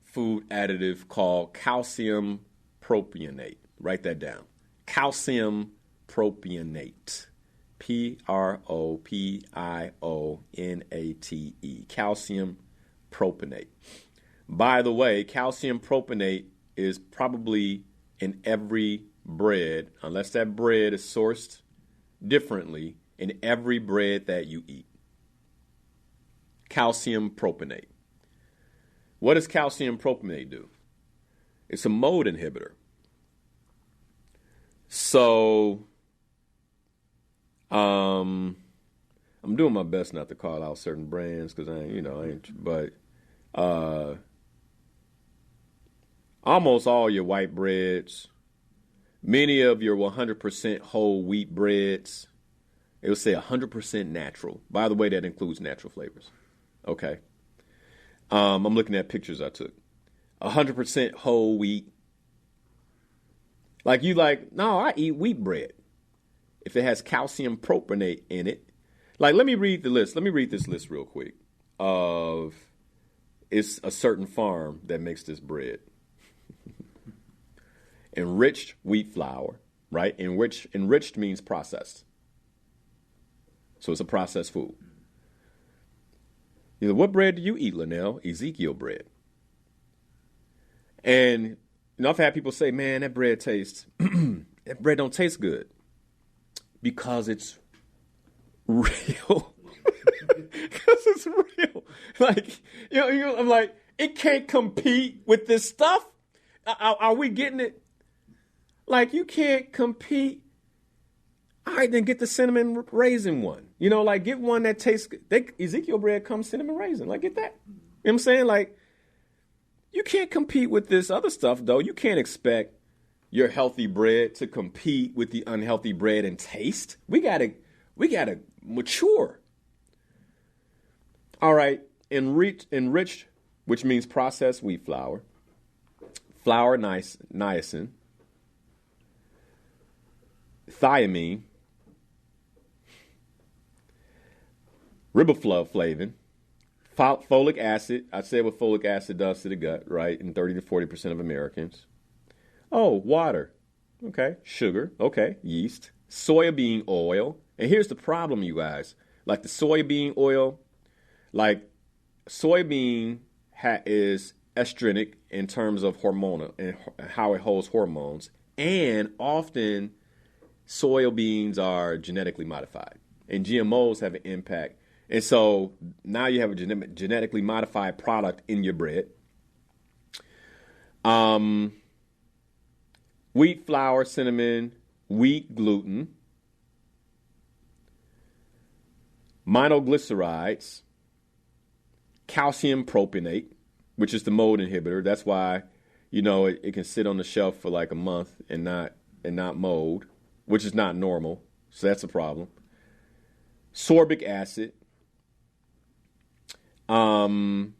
food additive called calcium propionate. Write that down. Calcium propionate. Propionate. Calcium propionate. By the way, calcium propionate is probably in every bread, unless that bread is sourced differently, in every bread that you eat. Calcium propionate. What does calcium propionate do? It's a mold inhibitor. So, I'm doing my best not to call out certain brands because almost all your white breads, many of your 100% whole wheat breads, it will say 100% natural. By the way, that includes natural flavors. Okay. I'm looking at pictures I took. 100% whole wheat. No, I eat wheat bread. If it has calcium propionate in it. Like, let me read the list. Let me read this list real quick of it's a certain farm that makes this bread. Enriched wheat flour, right? Enriched means processed. So it's a processed food. You know, what bread do you eat, Linnell? Ezekiel bread. And you know, I've had people say, man, that bread tastes, that bread don't taste good. Because it's real. Because it's real. Like, I'm like, it can't compete with this stuff. Are we getting it? Like, you can't compete. All right, then get the cinnamon raisin one. You know, like, get one that tastes good. Ezekiel bread comes cinnamon raisin. Like, get that. You know what I'm saying? Like, you can't compete with this other stuff, though. You can't expect your healthy bread to compete with the unhealthy bread in taste. We gotta mature. All right, enriched, which means processed wheat flour, flour niacin, thiamine, riboflavin, folic acid. I said what folic acid does to the gut, right? In 30 to 40% of Americans. Oh, water. Okay. Sugar. Okay. Yeast. Soybean oil. And here's the problem, you guys. Like the soybean oil, like soybean is estrogenic in terms of hormonal and how it holds hormones. And often soybeans are genetically modified. And GMOs have an impact. And so now you have a genetically modified product in your bread. Wheat flour, cinnamon, wheat gluten, monoglycerides, calcium propionate, which is the mold inhibitor. That's why, you know, it can sit on the shelf for like a month and not mold, which is not normal. So that's a problem. Sorbic acid. And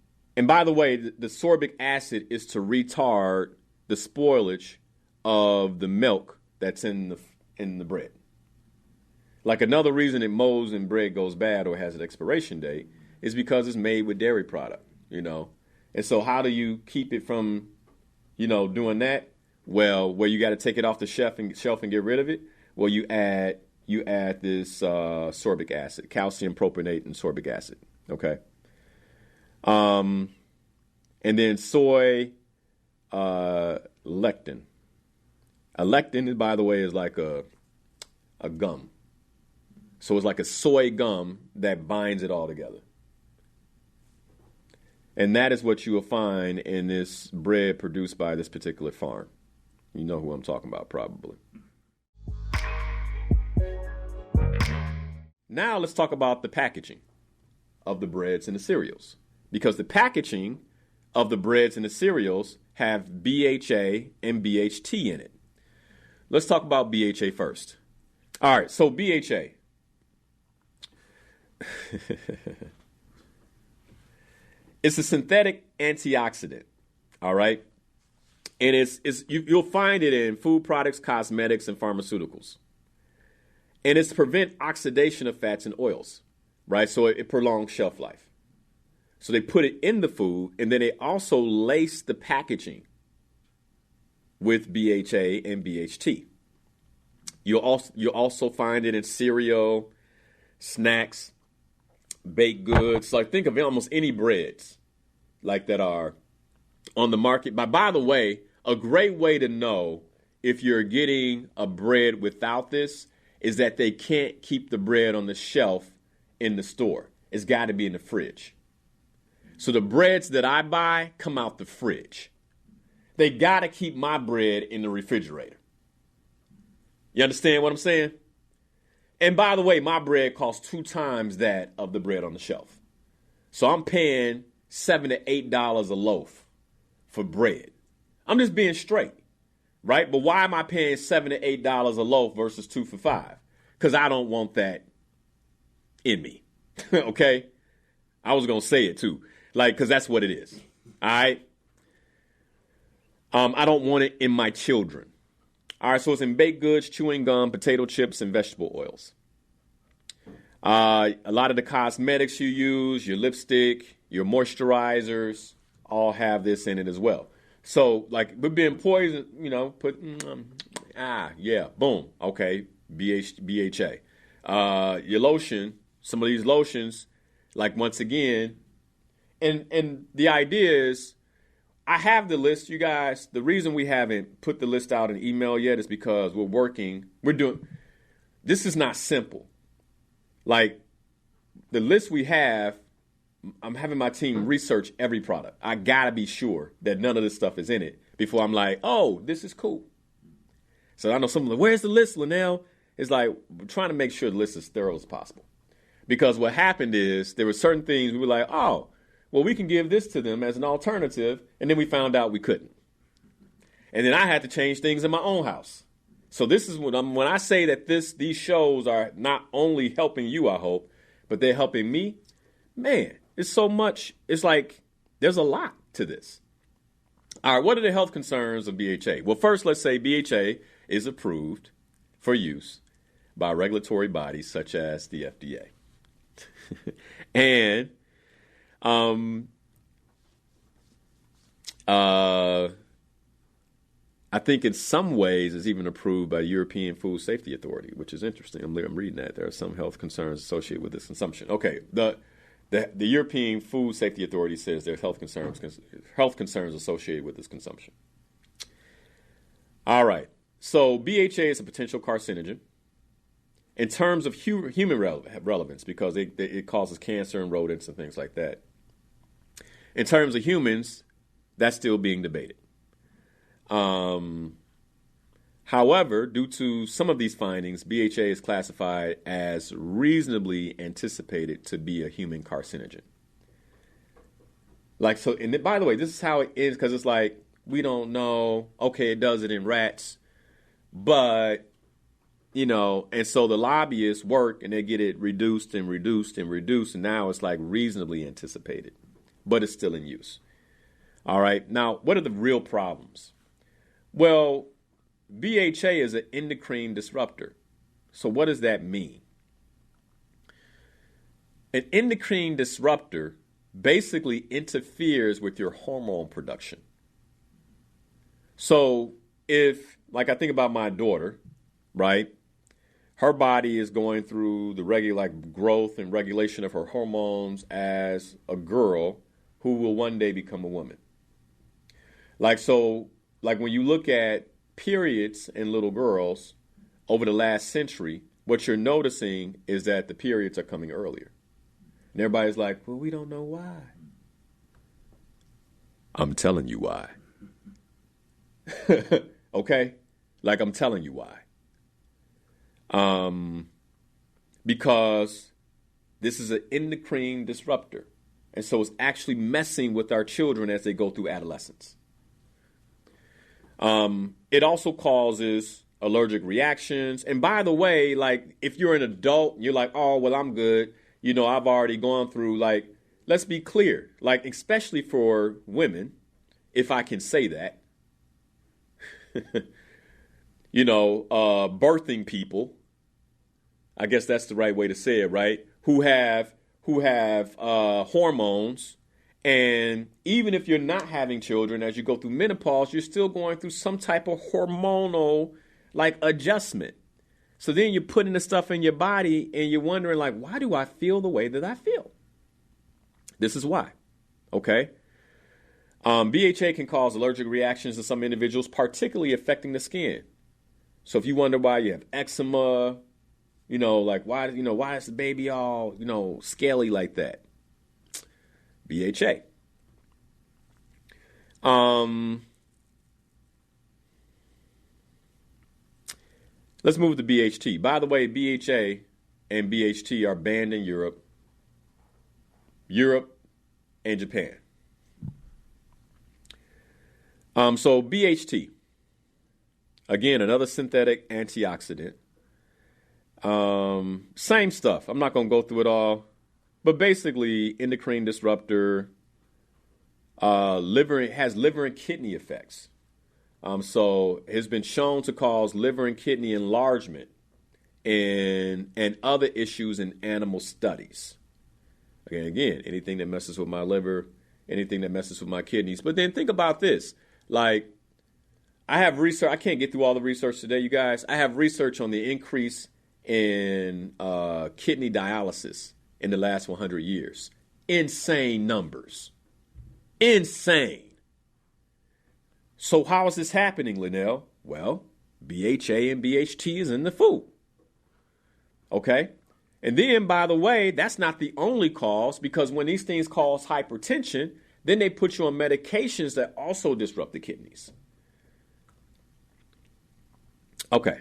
by the way, the sorbic acid is to retard the spoilage of the milk that's in the bread. Like another reason that molds and bread goes bad or has an expiration date is because it's made with dairy product, you know. And so how do you keep it from, you know, doing that? Well, where you got to take it off the shelf and get rid of it. Well, you add this sorbic acid, calcium propionate and sorbic acid. Okay. And then soy lectin. A lectin, by the way, is like a gum. So it's like a soy gum that binds it all together. And that is what you will find in this bread produced by this particular farm. You know who I'm talking about, probably. Now let's talk about the packaging of the breads and the cereals. Because the packaging of the breads and the cereals have BHA and BHT in it. Let's talk about BHA first. All right, so BHA. It's a synthetic antioxidant, all right? And you'll find it in food products, cosmetics, and pharmaceuticals. And it's to prevent oxidation of fats and oils, right? So it prolongs shelf life. So they put it in the food, and then they also lace the packaging with BHA and BHT. You'll also find it in cereal, snacks, baked goods. Like think of almost any breads like that are on the market. But by the way, a great way to know if you're getting a bread without this is that they can't keep the bread on the shelf in the store. It's got to be in the fridge. So the breads that I buy come out the fridge. They got to keep my bread in the refrigerator. You understand what I'm saying? And by the way, my bread costs 2 times that of the bread on the shelf. So I'm paying $7 to $8 a loaf for bread. I'm just being straight, right? But why am I paying $7 to $8 a loaf versus 2 for $5? Because I don't want that in me, okay? I was going to say it too, like, because that's what it is, all right? I don't want it in my children. All right, so it's in baked goods, chewing gum, potato chips, and vegetable oils. A lot of the cosmetics you use, your lipstick, your moisturizers, all have this in it as well. So, like, we're being poisoned, boom, okay, BHA. Your lotion, some of these lotions, like, once again, and the idea is, I have the list, you guys. The reason we haven't put the list out in email yet is because this is not simple. Like, the list we have, I'm having my team research every product. I gotta be sure that none of this stuff is in it before I'm like, oh, this is cool. So I know some of where's the list, Linnell? It's like, we're trying to make sure the list is thorough as possible. Because what happened is there were certain things we were like, oh, well, we can give this to them as an alternative, and then we found out we couldn't. And then I had to change things in my own house. So this is when I say that these shows are not only helping you, I hope, but they're helping me. Man, it's so much. It's like there's a lot to this. All right, what are the health concerns of BHA? Well, first, let's say BHA is approved for use by regulatory bodies such as the FDA. And I think in some ways it's even approved by the European Food Safety Authority, which is interesting. I'm reading that. There are some health concerns associated with this consumption. Okay, the European Food Safety Authority says there's health concerns associated with this consumption. All right, so BHA is a potential carcinogen in terms of human relevance because it causes cancer in rodents and things like that. In terms of humans, that's still being debated. However, due to some of these findings, BHA is classified as reasonably anticipated to be a human carcinogen. Like, so, and by the way, this is how it is because it's like, we don't know. Okay, it does it in rats, but, and so the lobbyists work and they get it reduced and reduced and reduced, and now it's like reasonably anticipated, but it's still in use. All right, now, what are the real problems? Well, BHA is an endocrine disruptor. So what does that mean? An endocrine disruptor basically interferes with your hormone production. So if, like I think about my daughter, right? Her body is going through the regular growth and regulation of her hormones as a girl who will one day become a woman. Like when you look at periods in little girls over the last century, what you're noticing is that the periods are coming earlier. And everybody's like, well, we don't know why. I'm telling you why. Okay? Like, I'm telling you why. Because this is an endocrine disruptor. And so it's actually messing with our children as they go through adolescence. It also causes allergic reactions. And by the way, like, if you're an adult, you're like, oh, well, I'm good. I've already gone through, like, let's be clear, like, especially for women, if I can say that, birthing people, I guess that's the right way to say it, right? Who have hormones. And even if you're not having children, as you go through menopause, you're still going through some type of hormonal, adjustment. So then you're putting the stuff in your body and you're wondering, why do I feel the way that I feel? This is why. Okay? BHA can cause allergic reactions in some individuals, particularly affecting the skin. So if you wonder why you have eczema, why is the baby all, scaly like that? BHA. Let's move to BHT. By the way, BHA and BHT are banned in Europe, and Japan. So BHT, again, another synthetic antioxidant. Same stuff. I'm not going to go through it all. But basically, endocrine disruptor, has liver and kidney effects. So it has been shown to cause liver and kidney enlargement and other issues in animal studies. Again, anything that messes with my liver anything that messes with my kidneys. But then think about this. Like, I have research. I can't get through all the research today, you guys. I have research on the increase in kidney dialysis in the last 100 years. Insane numbers. Insane. So how is this happening, Linnell? Well, BHA and BHT is in the food. Okay? And then, by the way, that's not the only cause, because when these things cause hypertension, then they put you on medications that also disrupt the kidneys. Okay.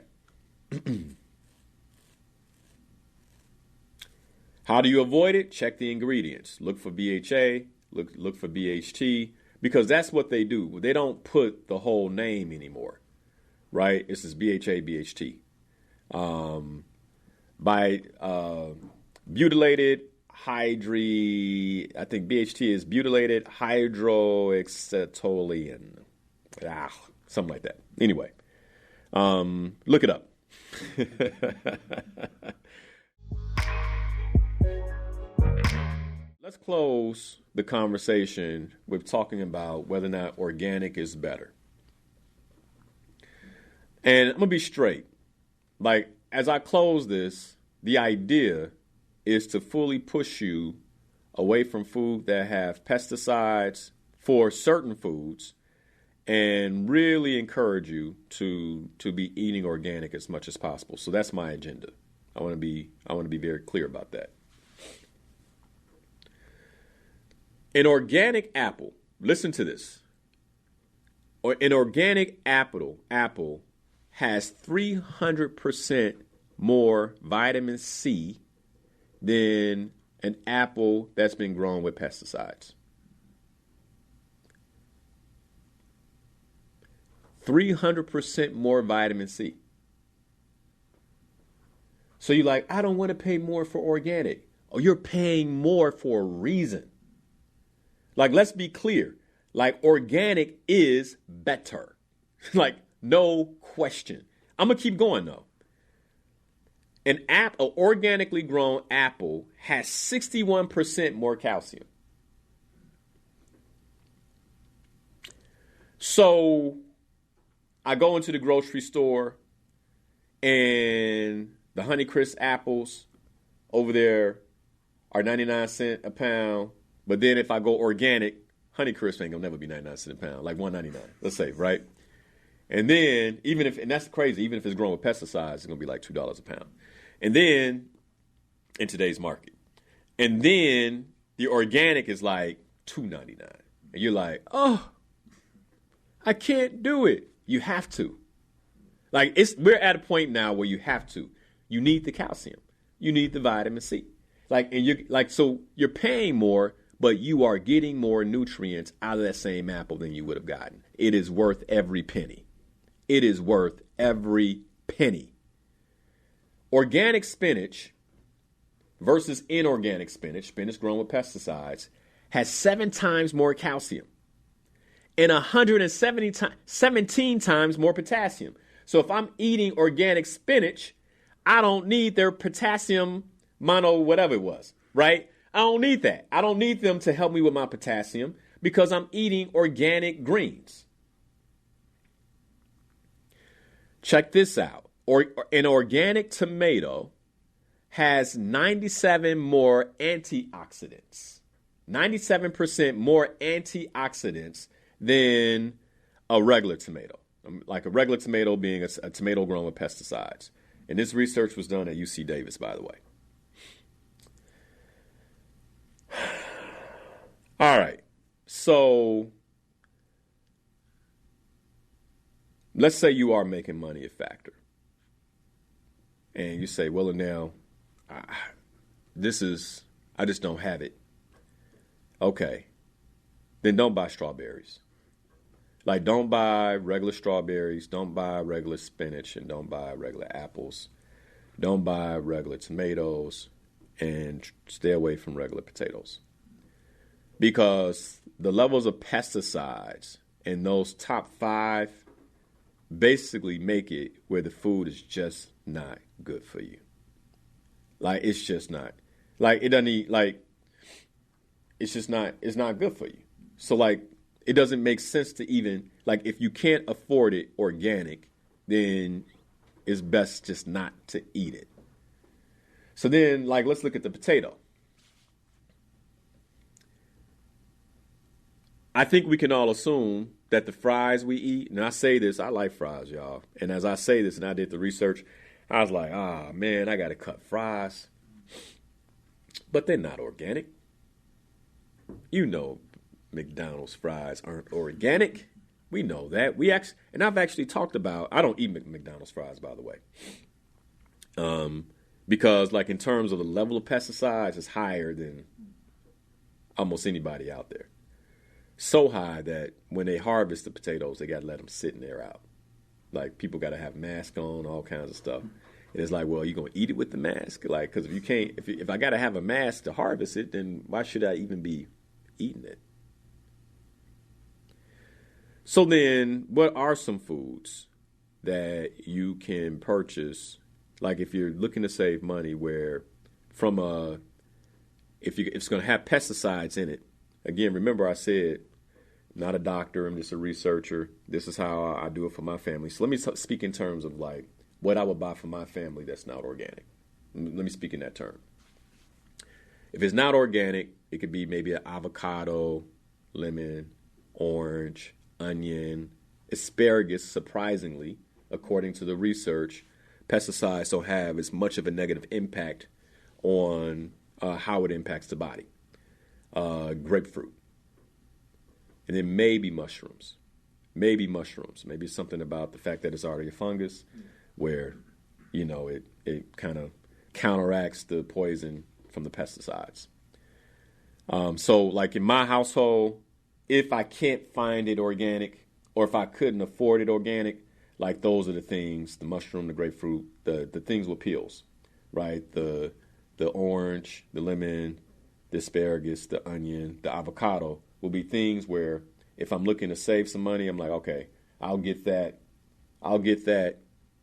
How do you avoid it? Check the ingredients. Look for BHA, look for BHT, because that's what they do. They don't put the whole name anymore, right? This is BHA, BHT. Butylated I think BHT is butylated hydroxytoluene. Something like that. Anyway, look it up. Let's close the conversation with talking about whether or not organic is better. And I'm going to be straight. Like, as I close this, the idea is to fully push you away from food that have pesticides for certain foods and really encourage you to be eating organic as much as possible. So that's my agenda. I want to be very clear about that. An organic apple, listen to this. An organic apple has 300% more vitamin C than an apple that's been grown with pesticides. 300% more vitamin C. So you're like, I don't want to pay more for organic. Oh, you're paying more for a reason. Like, let's be clear. Like, organic is better. Like, no question. I'm going to keep going, though. An organically grown apple has 61% more calcium. So I go into the grocery store and the Honeycrisp apples over there are 99 cents a pound. But then if I go organic, Honeycrisp ain't gonna never be 99 cents a pound, like $1.99, let's say, right? And then and that's crazy, even if it's grown with pesticides, it's gonna be like $2 a pound. And then in today's market. And then the organic is like $2.99. And you're like, oh, I can't do it. You have to. Like, we're at a point now where you have to. You need the calcium. You need the vitamin C. So you're paying more, but you are getting more nutrients out of that same apple than you would have gotten. It is worth every penny. It is worth every penny. Organic spinach versus inorganic spinach grown with pesticides, has 7 times more calcium and 17 times more potassium. So if I'm eating organic spinach, I don't need their potassium mono whatever it was, right? I don't need that. I don't need them to help me with my potassium because I'm eating organic greens. Check this out. An organic tomato has 97 more antioxidants. 97% more antioxidants than a regular tomato. Like a regular tomato being a tomato grown with pesticides. And this research was done at UC Davis, by the way. All right. So let's say you are making money at Factor. And you say, well, now, I just don't have it. Okay. Then don't buy strawberries. Like, don't buy regular strawberries, don't buy regular spinach, and don't buy regular apples. Don't buy regular tomatoes, and stay away from regular potatoes. Because the levels of pesticides in those top 5 basically make it where the food is just not good for you. Like, it's just not. Like, it doesn't eat, like, it's just not, it's not good for you. So, like, it doesn't make sense to even, like, if you can't afford it organic, then it's best just not to eat it. So then, like, let's look at the potato. I think we can all assume that the fries we eat, and I say this, I like fries, y'all. And as I say this, and I did the research, I was like, man, I got to cut fries. But they're not organic. You know, McDonald's fries aren't organic. We know that. And I've actually talked about, I don't eat McDonald's fries, by the way. Because, like, in terms of the level of pesticides, it's higher than almost anybody out there. So high that when they harvest the potatoes, they got to let them sit in there out. Like, people got to have masks on, all kinds of stuff. And it's like, well, you going to eat it with the mask? Like, because if you can't, if I got to have a mask to harvest it, then why should I even be eating it? So then, what are some foods that you can purchase? Like, if you're looking to save money, where if it's going to have pesticides in it. Again, remember I said, not a doctor, I'm just a researcher. This is how I do it for my family. So let me speak in terms of, like, what I would buy for my family that's not organic. Let me speak in that term. If it's not organic, it could be maybe an avocado, lemon, orange, onion, asparagus. Surprisingly, according to the research, pesticides don't have as much of a negative impact on how it impacts the body. Grapefruit. And then maybe mushrooms. Maybe something about the fact that it's already a fungus where, you know, it kind of counteracts the poison from the pesticides. So, like, in my household, if I can't find it organic, or if I couldn't afford it organic, like, those are the things, the mushroom, the grapefruit, the things with peels, right? The orange, the lemon, the asparagus, the onion, the avocado will be things where if I'm looking to save some money, I'm like, okay, I'll get that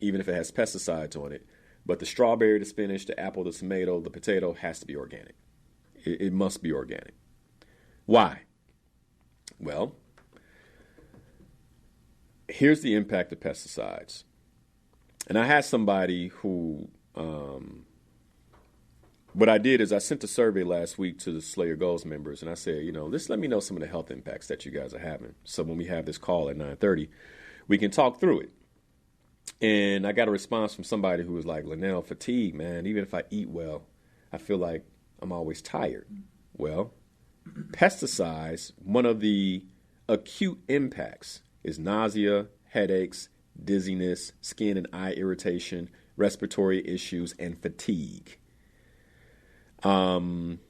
even if it has pesticides on it. But the strawberry, the spinach, the apple, the tomato, the potato has to be organic. It must be organic. Why? Well, here's the impact of pesticides. And I had somebody who, what I did is I sent a survey last week to the Slayer Goals members, and I said, you know, let me know some of the health impacts that you guys are having. So when we have this call at 9:30, we can talk through it. And I got a response from somebody who was like, Linnell, fatigue, man. Even if I eat well, I feel like I'm always tired. Well, pesticides, one of the acute impacts is nausea, headaches, dizziness, skin and eye irritation, respiratory issues, and fatigue. Chronic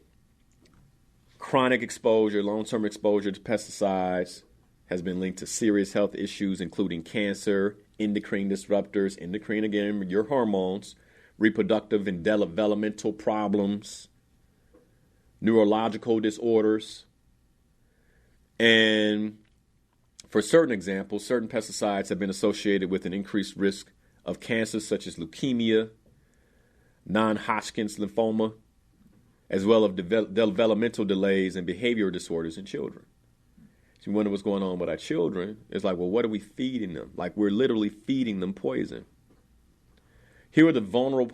exposure, long-term exposure to pesticides has been linked to serious health issues, including cancer, endocrine disruptors, endocrine, again, your hormones, reproductive and developmental problems, neurological disorders. And for certain examples, certain pesticides have been associated with an increased risk of cancers such as leukemia, non-Hodgkin's lymphoma, as well as developmental delays and behavioral disorders in children. So you wonder what's going on with our children. It's like, well, what are we feeding them? Like, we're literally feeding them poison. Here are the vulnerable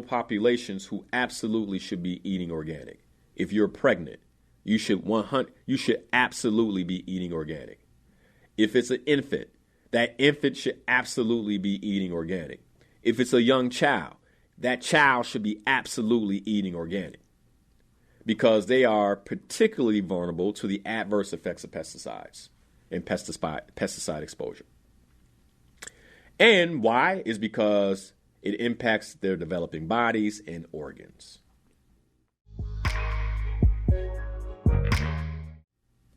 populations who absolutely should be eating organic. If you're pregnant, you should absolutely be eating organic. If it's an infant, that infant should absolutely be eating organic. If it's a young child, that child should be absolutely eating organic, because they are particularly vulnerable to the adverse effects of pesticides and pesticide exposure. And why? Is because it impacts their developing bodies and organs.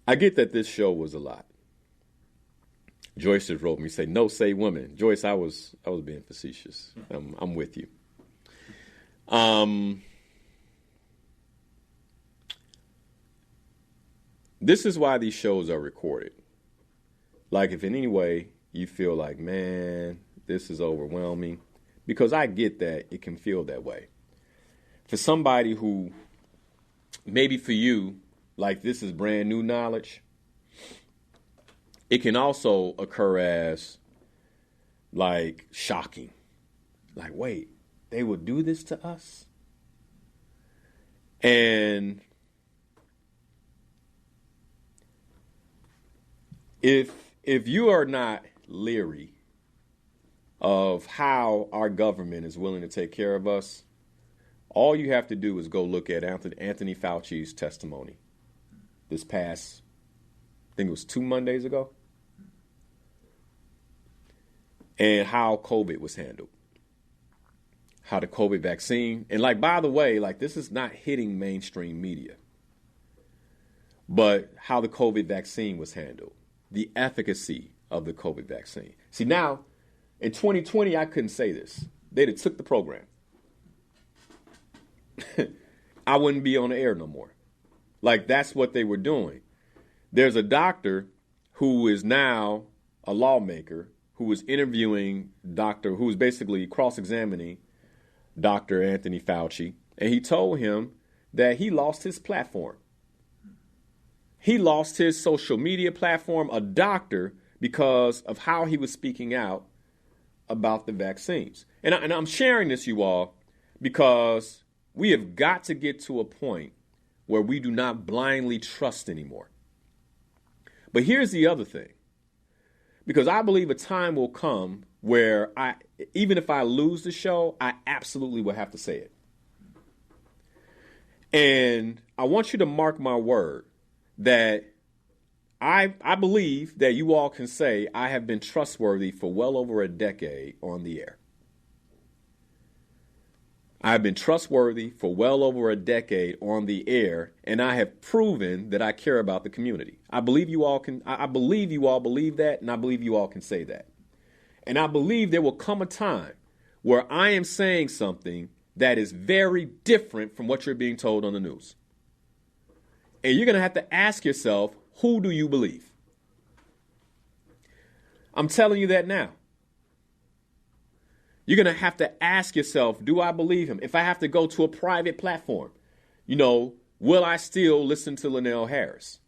I get that this show was a lot. Joyce just wrote me, say, no, say woman. Joyce, I was being facetious. I'm with you. This is why these shows are recorded. Like, if in any way you feel like, man, this is overwhelming, because I get that it can feel that way. For somebody who, maybe for you, like this is brand new knowledge. It can also occur as like shocking. Like, wait, they would do this to us? And if you are not leery of how our government is willing to take care of us, all you have to do is go look at Anthony Fauci's testimony this past, I think it was 2 Mondays ago, and how COVID was handled, how the COVID vaccine, and like, by the way, like this is not hitting mainstream media, but how the COVID vaccine was handled, the efficacy of the COVID vaccine. See, now, in 2020, I couldn't say this. They'd have took the program. I wouldn't be on the air no more. Like, that's what they were doing. There's a doctor who is now a lawmaker who was interviewing who was basically cross-examining Dr. Anthony Fauci, and he told him that he lost his platform. He lost his social media platform, a doctor, because of how he was speaking out about the vaccines. And I'm sharing this, you all, because we have got to get to a point where we do not blindly trust anymore. But here's the other thing, because I believe a time will come where even if I lose the show, I absolutely will have to say it. And I want you to mark my word that I believe that you all can say I have been trustworthy for well over a decade on the air. I've been trustworthy for well over a decade on the air, and I have proven that I care about the community. I believe you all believe that, and I believe you all can say that. And I believe there will come a time where I am saying something that is very different from what you're being told on the news. And you're going to have to ask yourself, who do you believe? I'm telling you that now. You're going to have to ask yourself, do I believe him? If I have to go to a private platform, will I still listen to Linnell Harris?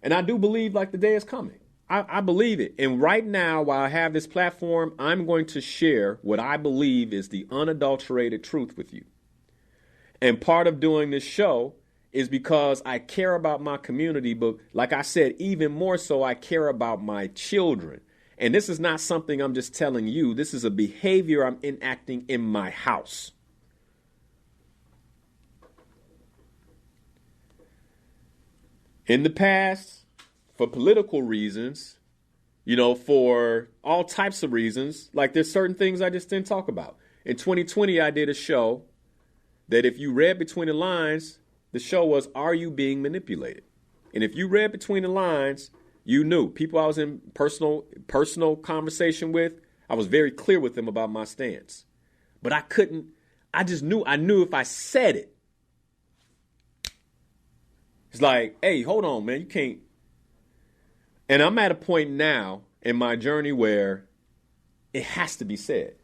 And I do believe like the day is coming. I believe it. And right now, while I have this platform, I'm going to share what I believe is the unadulterated truth with you. And part of doing this show is because I care about my community, but like I said, even more so, I care about my children. And this is not something I'm just telling you. This is a behavior I'm enacting in my house. In the past, for political reasons, for all types of reasons, like there's certain things I just didn't talk about. In 2020, I did a show that if you read between the lines, the show was, Are You Being Manipulated? And if you read between the lines, you knew people I was in personal conversation with, I was very clear with them about my stance. But I knew if I said it, it's like, hey, hold on, man, you can't. And I'm at a point now in my journey where it has to be said.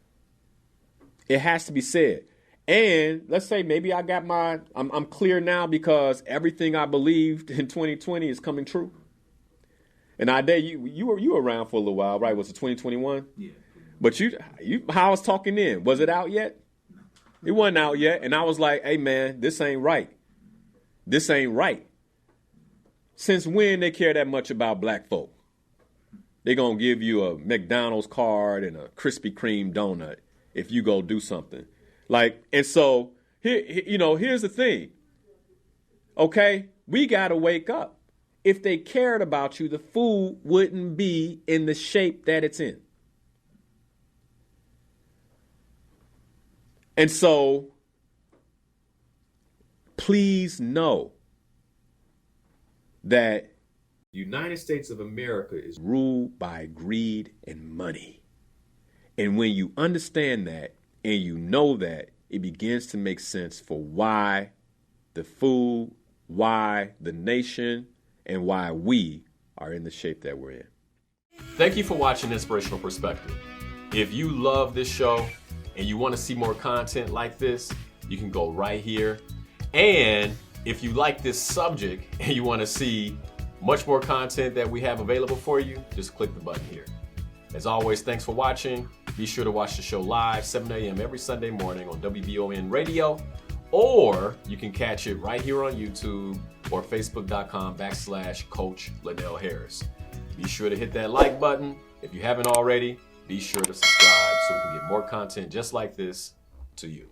It has to be said. And let's say maybe I'm clear now because everything I believed in 2020 is coming true. And you were around for a little while, right? Was it 2021? Yeah. But how I was talking then, was it out yet? It wasn't out yet. And I was like, hey man, this ain't right. This ain't right. Since when they care that much about black folk? They're going to give you a McDonald's card and a Krispy Kreme donut if you go do something. And so here's the thing. Okay, we got to wake up. If they cared about you, the food wouldn't be in the shape that it's in. And so, please know that the United States of America is ruled by greed and money. And when you understand that and you know that, it begins to make sense for why the food, why the nation, and why we are in the shape that we're in. Thank you for watching Inspirational Perspective. If you love this show and you want to see more content like this, you can go right here. And if you like this subject and you want to see much more content that we have available for you, just click the button here. As always, thanks for watching. Be sure to watch the show live, 7 a.m. every Sunday morning on WVON Radio, or you can catch it right here on YouTube or Facebook.com/Coach Liddell Harris. Be sure to hit that like button. If you haven't already, be sure to subscribe so we can get more content just like this to you.